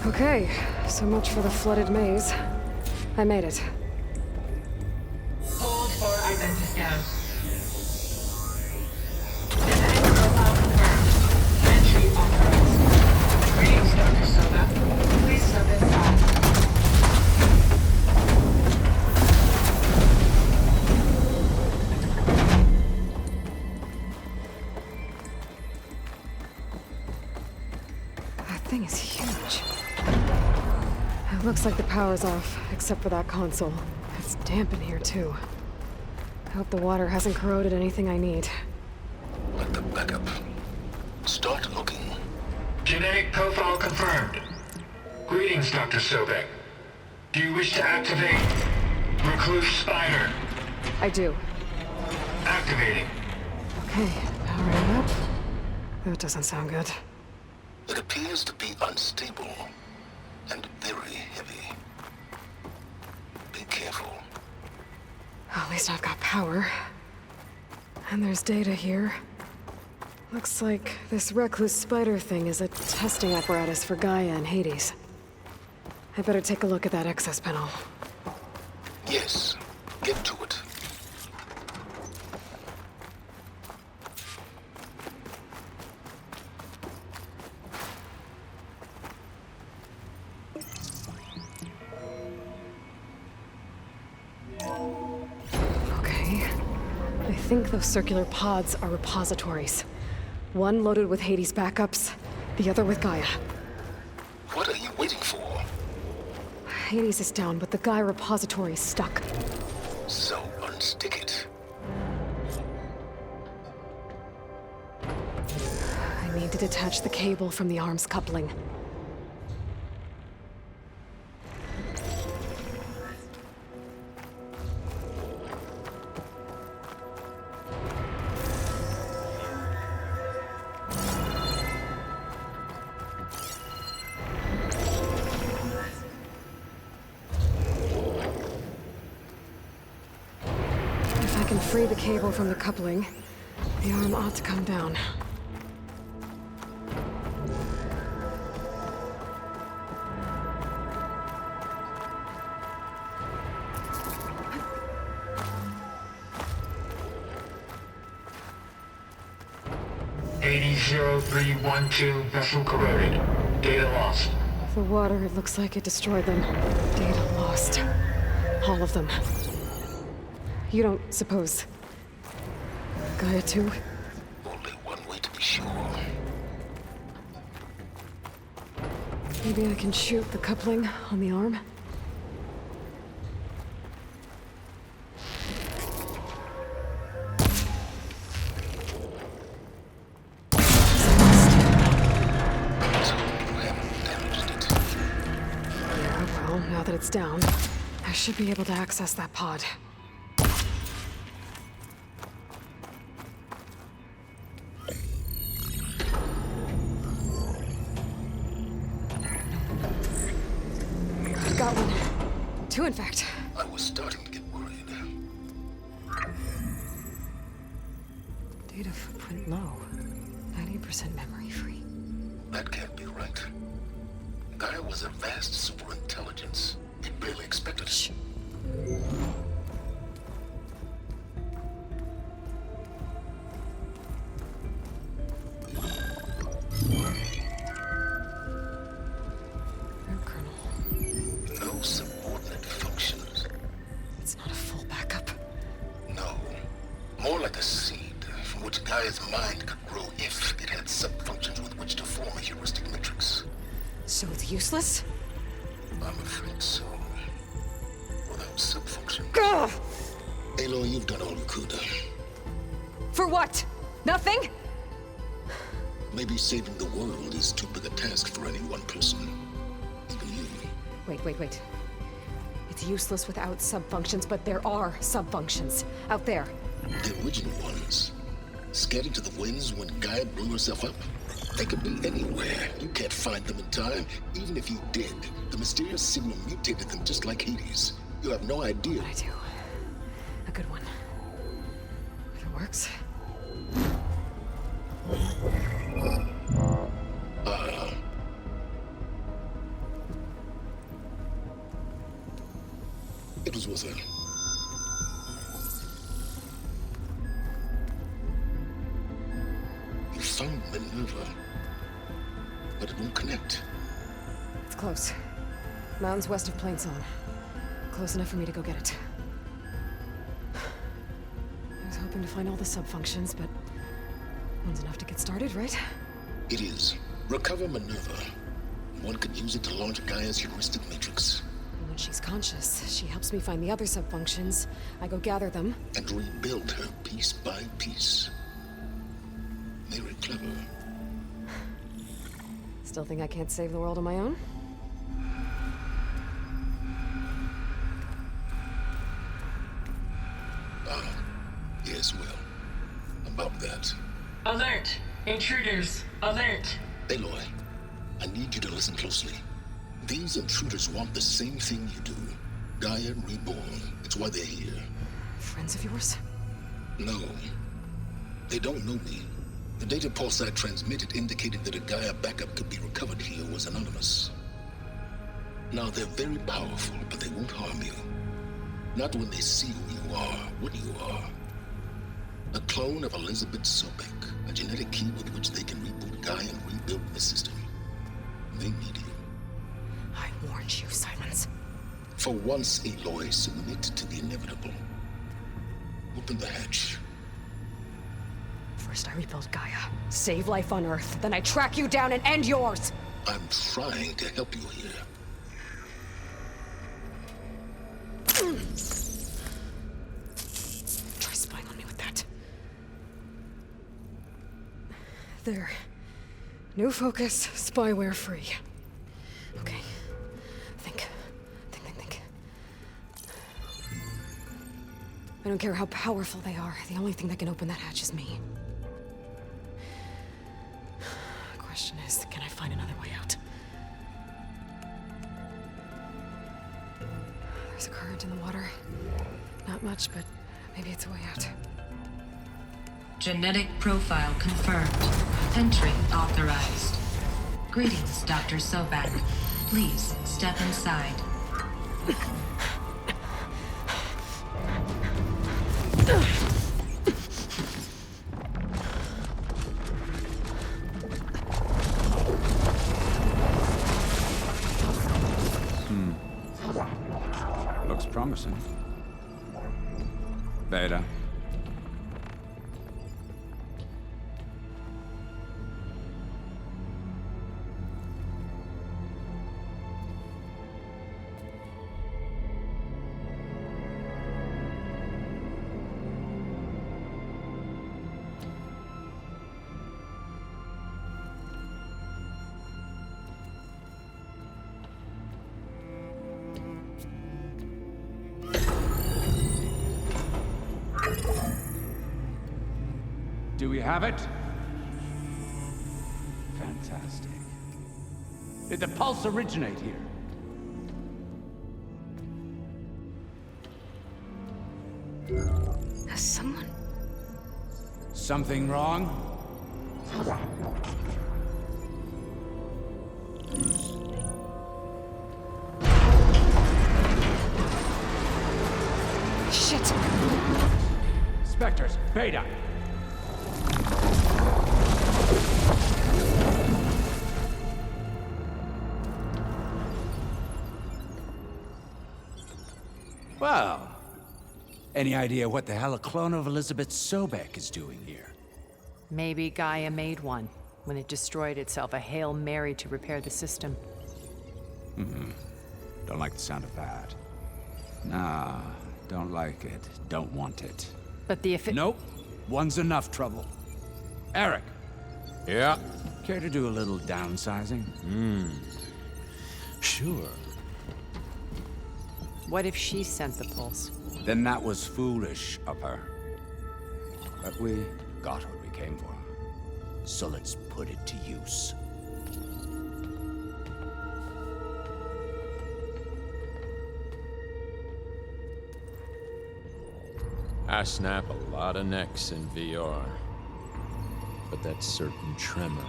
Okay, so much for the flooded maze. I made it. Hold for identiscan. Detect profile confirmed. Entry authorized. Greetings, Dr. Sobeck. Please step inside. thing is huge. It looks like the power's off, except for that console. It's damp in here, too. I hope the water hasn't corroded anything I need. Like the backup. Start looking. Genetic profile confirmed. Greetings, Dr. Sobeck. Do you wish to activate Recluse Spider? I do. Activating. Okay, powering up. That doesn't sound good. It appears to be unstable and very heavy. Be careful. At least I've got power. And there's data here. Looks like this recluse spider thing is a testing apparatus for GAIA and Hades. I better take a look at that access panel. Yes, get to it. Okay. I think those circular pods are repositories. One loaded with Hades backups, the other with GAIA. What are you waiting for? Hades is down, but the GAIA repository is stuck. So unstick it. I need to detach the cable from the arms coupling. Free the cable from the coupling. The arm ought to come down. (80-0312) vessel corroded. Data lost. The water, it looks like it destroyed them. Data lost. All of them. You don't suppose GAIA too? Only one way to be sure. Maybe I can shoot the coupling on the arm? Yeah, well, now that it's down, I should be able to access that pod. Got one. Two, in fact. I was starting to get worried. Data footprint low. 90% memory free. That can't be right. GAIA was a vast superintelligence. It barely expected it. Subordinate functions. It's not a full backup. No. More like a seed from which GAIA's mind could grow if it had sub-functions with which to form a heuristic matrix. So it's useless? I'm afraid so. Without sub-functions. Gah! Aloy, you've done all you could. For what? Nothing? Maybe saving the world is too big a task for any one person. Even you. Wait. It's useless without sub-functions, but there are sub-functions out there. The original ones. Scattered to the winds when GAIA blew herself up? They could be anywhere. You can't find them in time. Even if you did, the mysterious signal mutated them just like Hades. You have no idea. But I do. A good one. If it works. It was worth it. You found Minerva, but it won't connect. It's close. Mountains west of Plainsong. Close enough for me to go get it. I was hoping to find all the sub-functions, but one's enough to get started, right? It is. Recover Minerva. One could use it to launch Gaia's heuristic matrix. When she's conscious, she helps me find the other subfunctions. I go gather them. And rebuild her piece by piece. Very clever. Still think I can't save the world on my own? Yes, well, about that. Alert! Intruders! Alert! Aloy, I need you to listen closely. These intruders want the same thing you do. Gaia reborn. It's why they're here. Friends of yours? No. They don't know me. The data pulse I transmitted indicated that a Gaia backup could be recovered here was anonymous. Now, they're very powerful, but they won't harm you. Not when they see who you are, what you are. A clone of Elizabeth Sobeck, a genetic key with which they can reboot Gaia and rebuild the system. They need you. I warned you, Sylens. For once, Aloy, submit to the inevitable. Open the hatch. First I rebuild Gaia, save life on Earth, then I track you down and end yours! I'm trying to help you here. Try spying on me with that. There. New focus, spyware free. Okay. Think. I don't care how powerful they are. The only thing that can open that hatch is me. The question is, can I find another way out? There's a current in the water. Not much, but maybe it's a way out. Genetic profile confirmed. Entry authorized. Greetings, Dr. Sobeck. Please step inside. Looks promising. Beta. Do we have it? Fantastic. Did the pulse originate here? Has someone... Something wrong? Shit! Spectres, Beta! Well, any idea what the hell a clone of Elizabeth Sobeck is doing here? Maybe Gaia made one when it destroyed itself, a Hail Mary to repair the system. Don't like the sound of that. Nah, don't like it. Don't want it. But the Nope. One's enough trouble. Erik. Yeah? Care to do a little downsizing? Sure. What if she sent the pulse? Then that was foolish of her. But we got what we came for. So let's put it to use. I snap a lot of necks in VR. But that certain tremor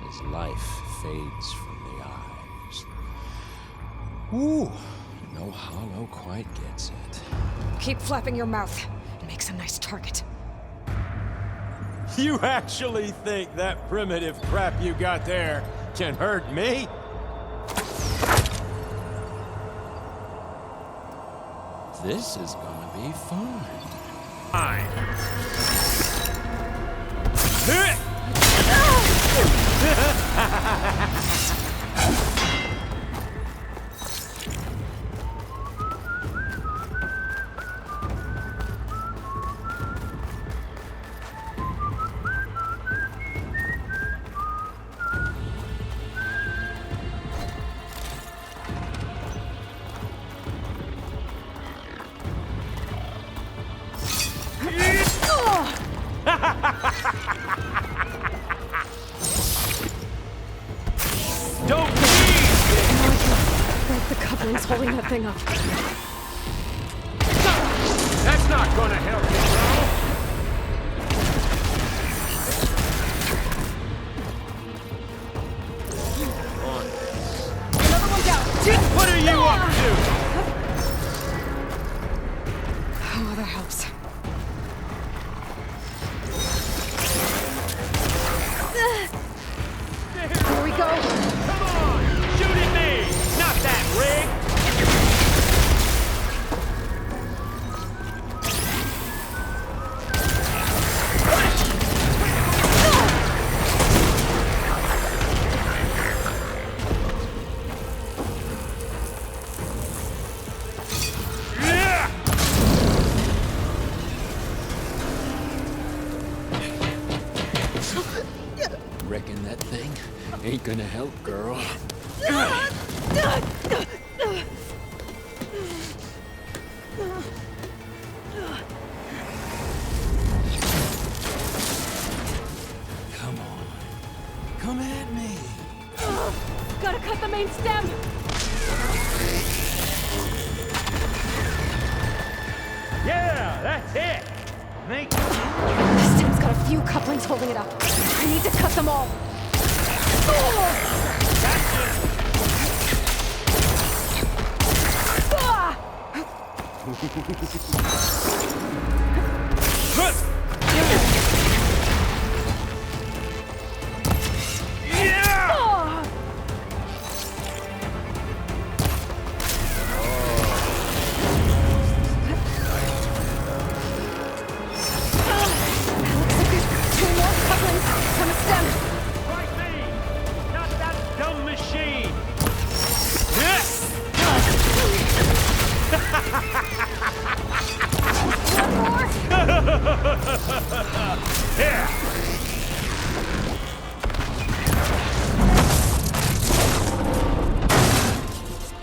as life fades from the eyes. Ooh, no hollow quite gets it. Keep flapping your mouth. It makes a nice target. You actually think that primitive crap you got there can hurt me? This is gonna be fun. Fine. holding that thing up. That's not gonna help you, bro. Another one down. What are you up to? Oh, that helps. Here we go. Come on! Shoot at me! Not that rig! Reckon that thing ain't gonna help, girl. Come on. Come at me. Gotta cut the main stem! Yeah, that's it. Make This stem's got a few couplings holding it up. I need to cut them all.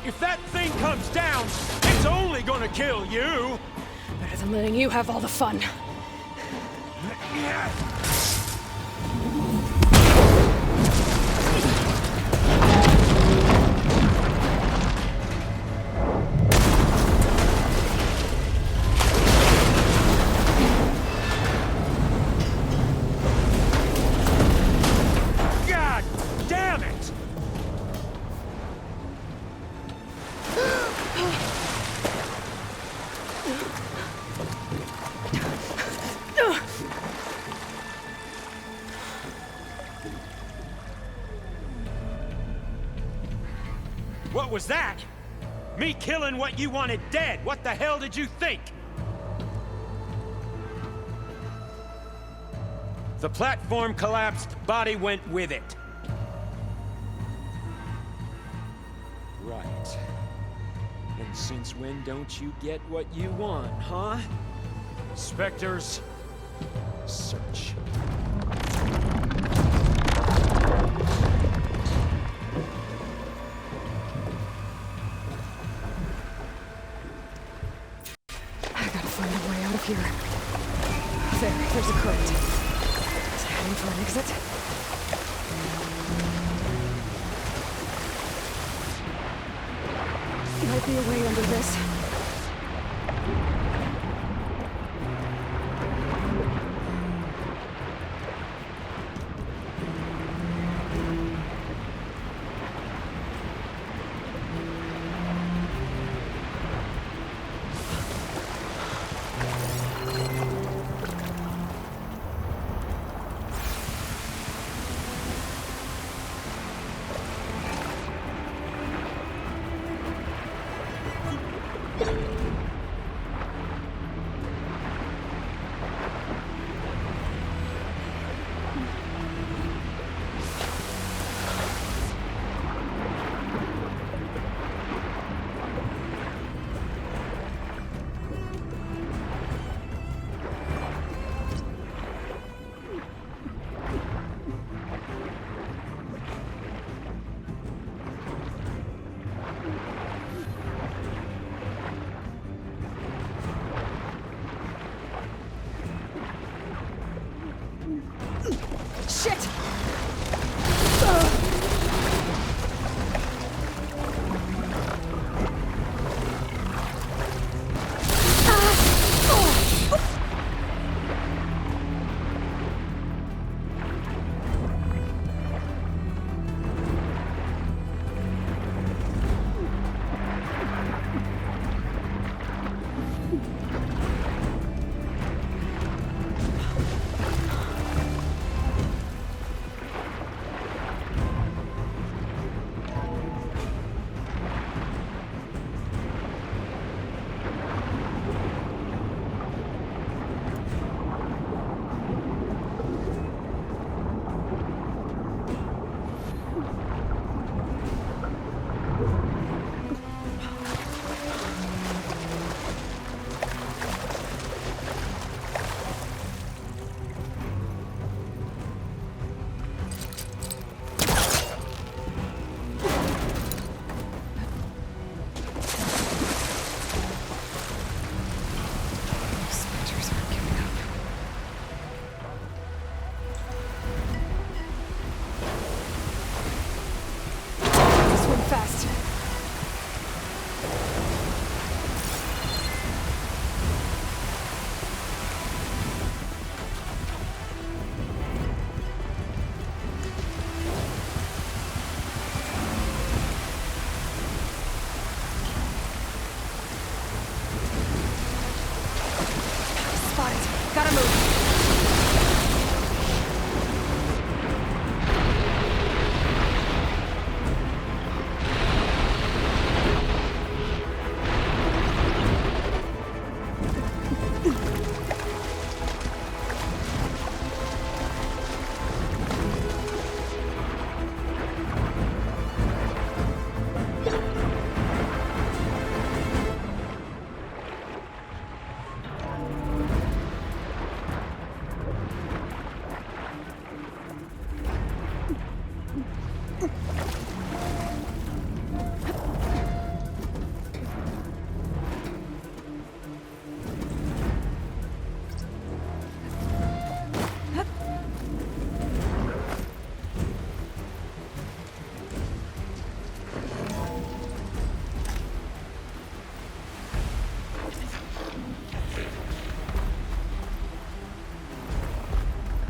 If that thing comes down, it's only gonna kill you. Better than letting you have all the fun. God damn it! What was that? Me killing what you wanted dead. What the hell did you think? The platform collapsed, body went with it. Right. And since when don't you get what you want, huh? Spectres, search. I gotta find a way out of here. There's a current. Is it heading for an exit? Might be a way under this. Shit! sides. Gotta move.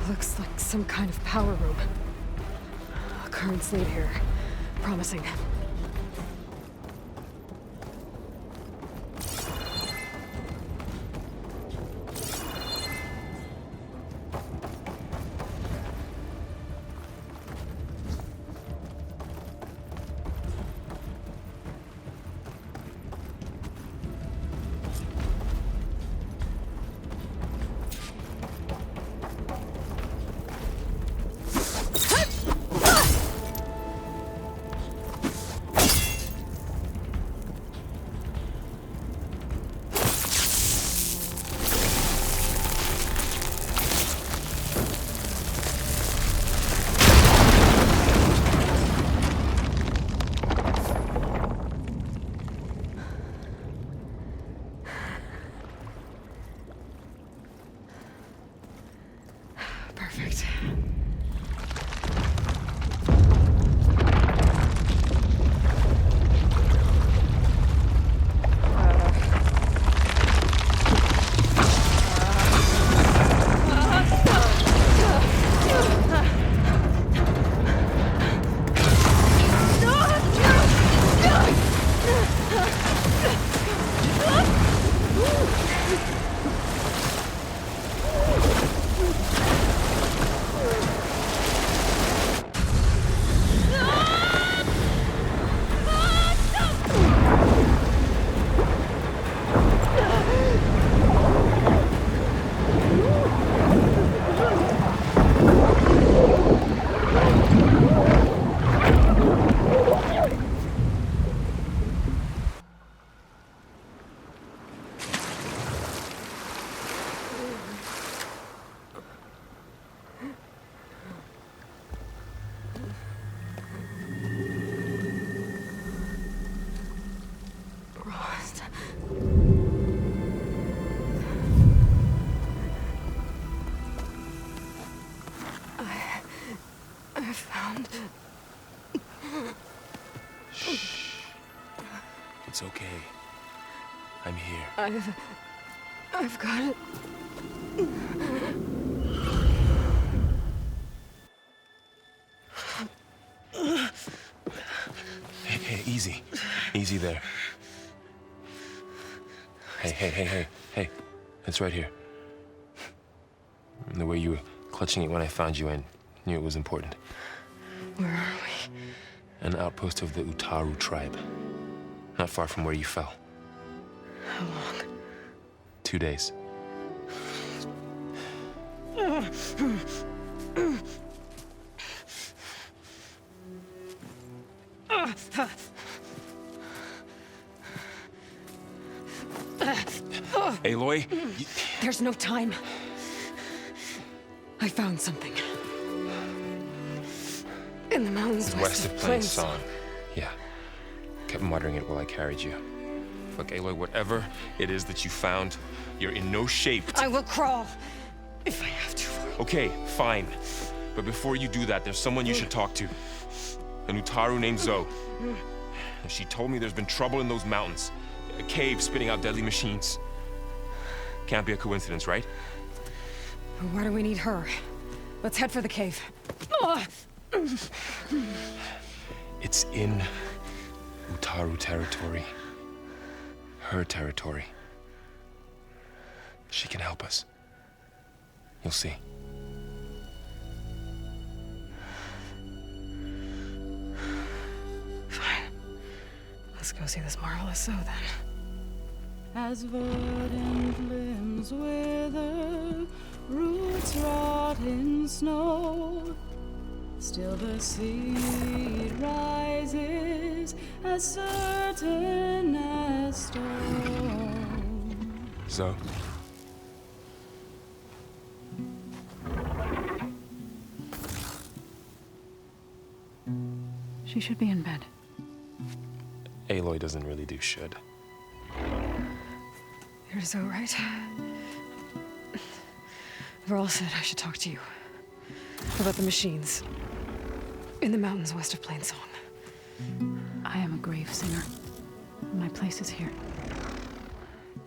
Looks like some kind of power room. Currents lead here. Promising. Perfect. It's okay. I'm here. I've got it. Hey, easy. Easy there. Hey. It's right here. The way you were clutching it when I found you, I knew it was important. Where are we? An outpost of the Utaru tribe. Not far from where you fell. How long? 2 days. Aloy? There's no time. I found something. In the mountains west of Plain Song. Yeah. Kept muttering it while I carried you. Look, Aloy, whatever it is that you found, you're in no shape to... I will crawl, if I have to. Okay, fine. But before you do that, there's someone you should talk to. An Utaru named Zoe. She told me there's been trouble in those mountains. A cave spitting out deadly machines. Can't be a coincidence, right? Why do we need her? Let's head for the cave. It's in Utaru territory. Her territory. She can help us. You'll see. Fine. Let's go see this marvelous Zoe then. As verdant limbs wither, roots rot in snow, still the seed rises as certain as stone. So? She should be in bed. Aloy doesn't really do should. You're Zoe, right? Varl said I should talk to you about the machines in the mountains west of Plainsong. I am a grave singer. My place is here.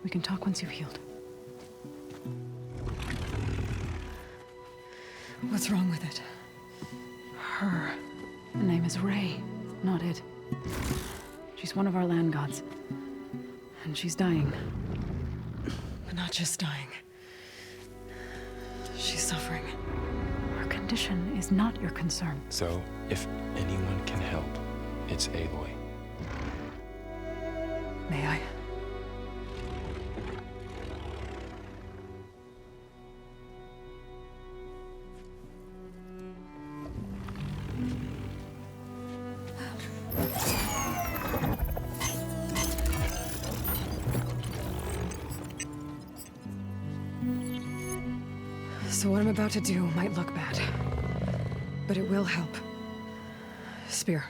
We can talk once you've healed. What's wrong with it? Her name is Ray, not it. She's one of our land gods. And she's dying. But not just dying. She's suffering. Her condition is not your concern. So, if anyone can help, it's Aloy. May I? So what I'm about to do might look bad, but it will help. Spear.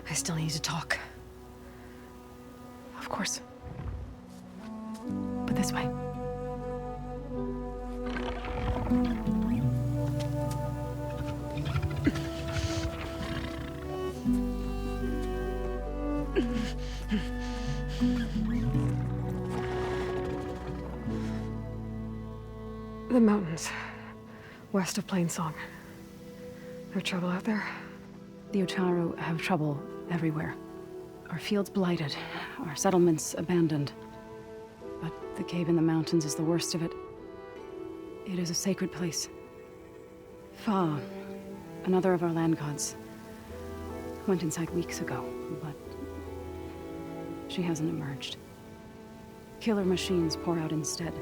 I still need to talk. Of course. But this way. The mountains, west of Plainsong. No trouble out there? The Utaru have trouble everywhere. Our fields blighted, our settlements abandoned. But the cave in the mountains is the worst of it. It is a sacred place. Fa, another of our land gods, went inside weeks ago, but she hasn't emerged. Killer machines pour out instead,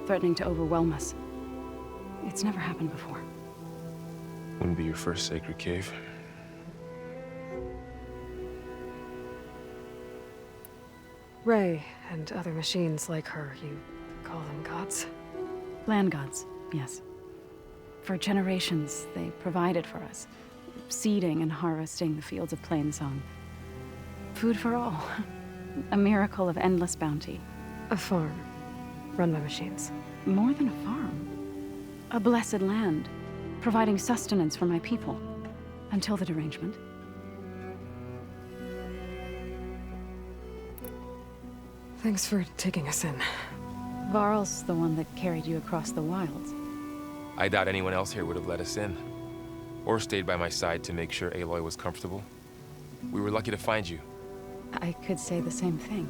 threatening to overwhelm us. It's never happened before. Wouldn't be your first sacred cave. Ray and other machines like her, you call them gods? Land gods, yes. For generations, they provided for us, seeding and harvesting the fields of Plainsong. Food for all. A miracle of endless bounty. A farm, run by machines. More than a farm. A blessed land, providing sustenance for my people. Until the derangement. Thanks for taking us in. Varl's the one that carried you across the wilds. I doubt anyone else here would have let us in. Or stayed by my side to make sure Aloy was comfortable. We were lucky to find you. I could say the same thing.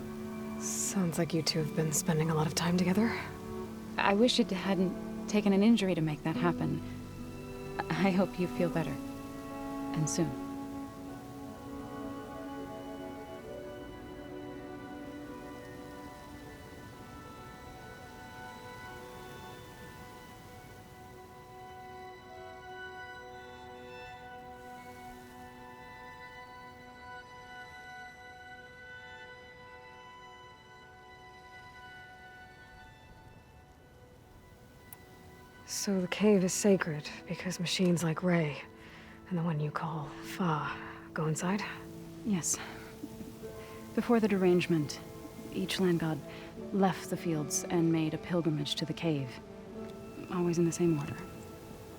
Sounds like you two have been spending a lot of time together. I wish it hadn't taken an injury to make that happen. I hope you feel better. And soon. So the cave is sacred because machines like Ray and the one you call Fa go inside? Yes. Before the derangement, each land god left the fields and made a pilgrimage to the cave. always in the same order.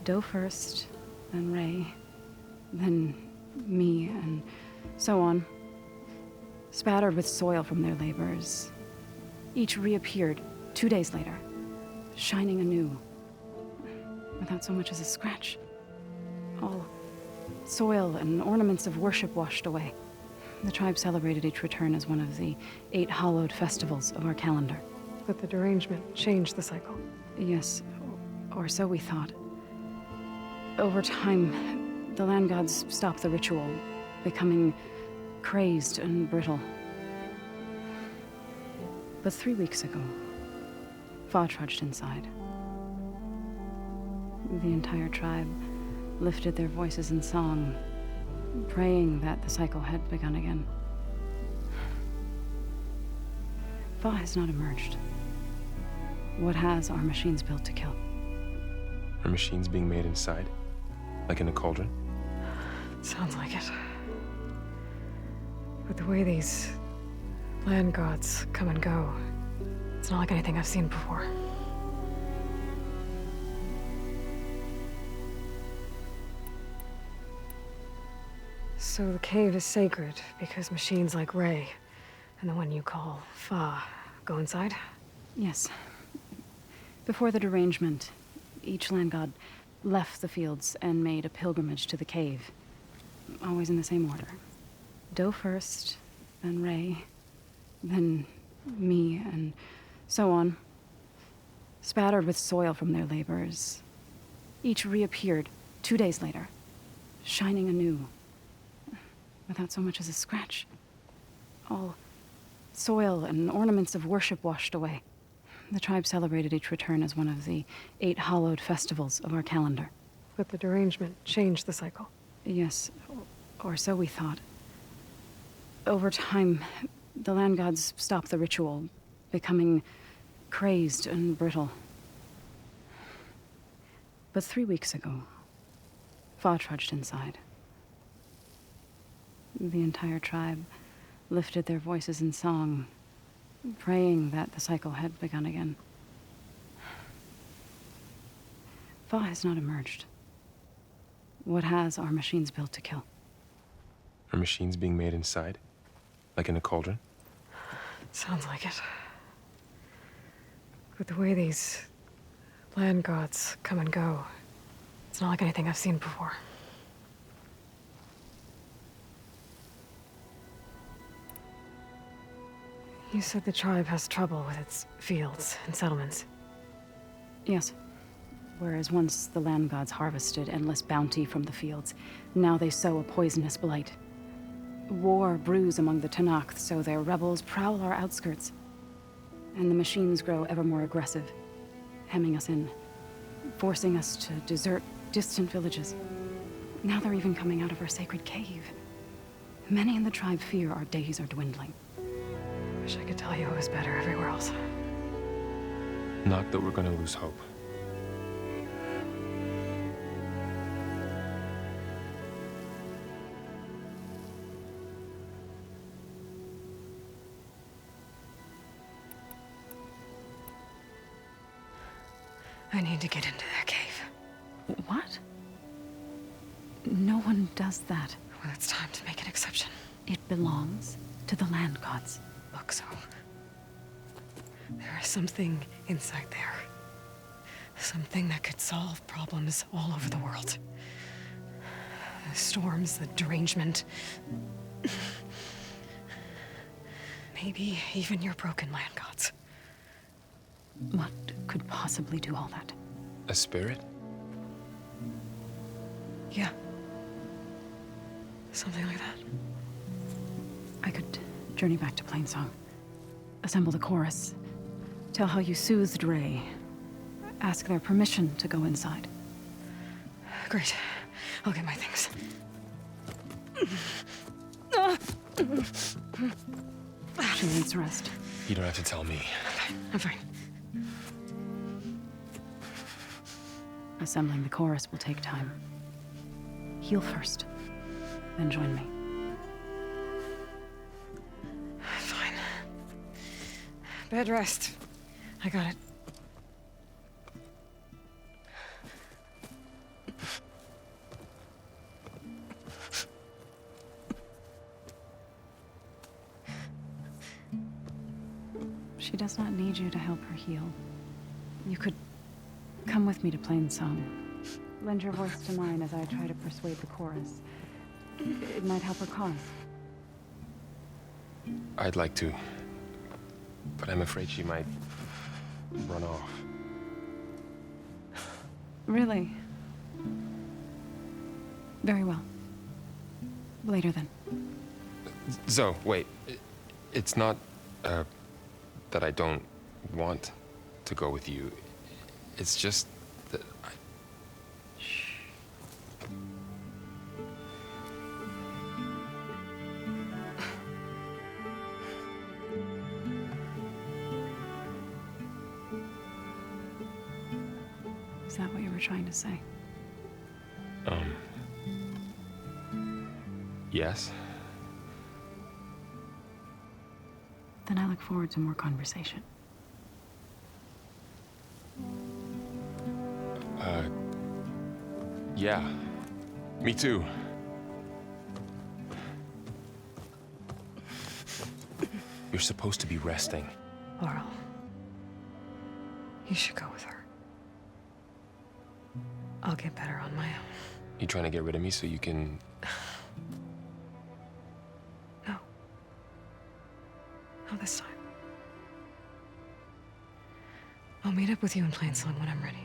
Doe first, then Ray, then me, and so on. Spattered with soil from their labors, each reappeared 2 days later, shining anew, without so much as a scratch. All soil and ornaments of worship washed away. The tribe celebrated each return as one of the 8 hallowed festivals of our calendar. But the derangement changed the cycle. Yes, or so we thought. Over time, the land gods stopped the ritual, becoming crazed and brittle. But 3 weeks ago, Fa trudged inside. The entire tribe lifted their voices in song, praying that the cycle had begun again. Fa has not emerged. What has are machines built to kill. Are machines being made inside? Like in a cauldron? Sounds like it. But the way these land gods come and go, it's not like anything I've seen before. So the cave is sacred because machines like Ray and the one you call Fa go inside? Yes. Before the derangement, each land god left the fields and made a pilgrimage to the cave. Always in the same order. Doe first, then Ray, then me, and so on. Spattered with soil from their labors, each reappeared 2 days later, shining anew, without so much as a scratch. All soil and ornaments of worship washed away. The tribe celebrated each return as one of the 8 hallowed festivals of our calendar. But the derangement changed the cycle. Yes, or so we thought. Over time, the land gods stopped the ritual, becoming crazed and brittle. But 3 weeks ago, Fa trudged inside. The entire tribe lifted their voices in song, praying that the cycle had begun again. Fa has not emerged. What has are machines built to kill. Are machines being made inside? Like in a cauldron? Sounds like it. But the way these land gods come and go, it's not like anything I've seen before. You said the tribe has trouble with its fields and settlements. Yes. Whereas once the land gods harvested endless bounty from the fields, now they sow a poisonous blight. War brews among the Tenakth, so their rebels prowl our outskirts. And the machines grow ever more aggressive, hemming us in, forcing us to desert distant villages. Now they're even coming out of our sacred cave. Many in the tribe fear our days are dwindling. Wish I could tell you it was better everywhere else. Not that we're gonna lose hope. I need to get into that cave. What? No one does that. Well, it's time to make an exception. It belongs to the land gods. Look, so there is something inside there. Something that could solve problems all over the world. The storms, the derangement. Maybe even your broken land gods. What could possibly do all that? A spirit? Yeah. Something like that. I could journey back to Plainsong. Assemble the chorus. Tell how you soothed Ray. Ask their permission to go inside. Great. I'll get my things. She needs rest. You don't have to tell me. I'm fine. Assembling the chorus will take time. Heal first, then join me. Fine. Bed rest. I got it. She does not need you to help her heal. You could come with me to Plainsong. Lend your voice to mine as I try to persuade the chorus. It might help her cause. I'd like to, but I'm afraid she might run off. Really? Very well. Later then. Zoe, wait. It's not, that I don't want to go with you. It's just that I... Shh. Is that what you were trying to say? Yes. Then I look forward to more conversation. Yeah. Me too. You're supposed to be resting. Varl, you should go with her. I'll get better on my own. You trying to get rid of me so you can... No. Not this time. I'll meet up with you in Plainsong when I'm ready.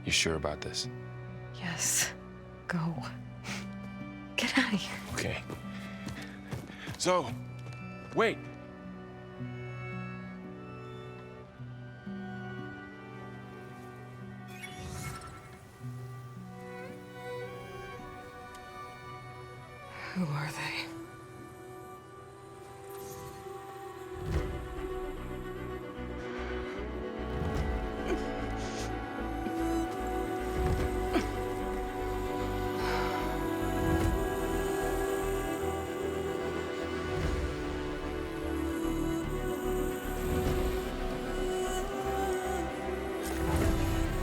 You sure about this? Yes. Go. Get out of here. Okay. So, wait. Who are they?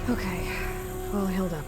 Okay, all healed up.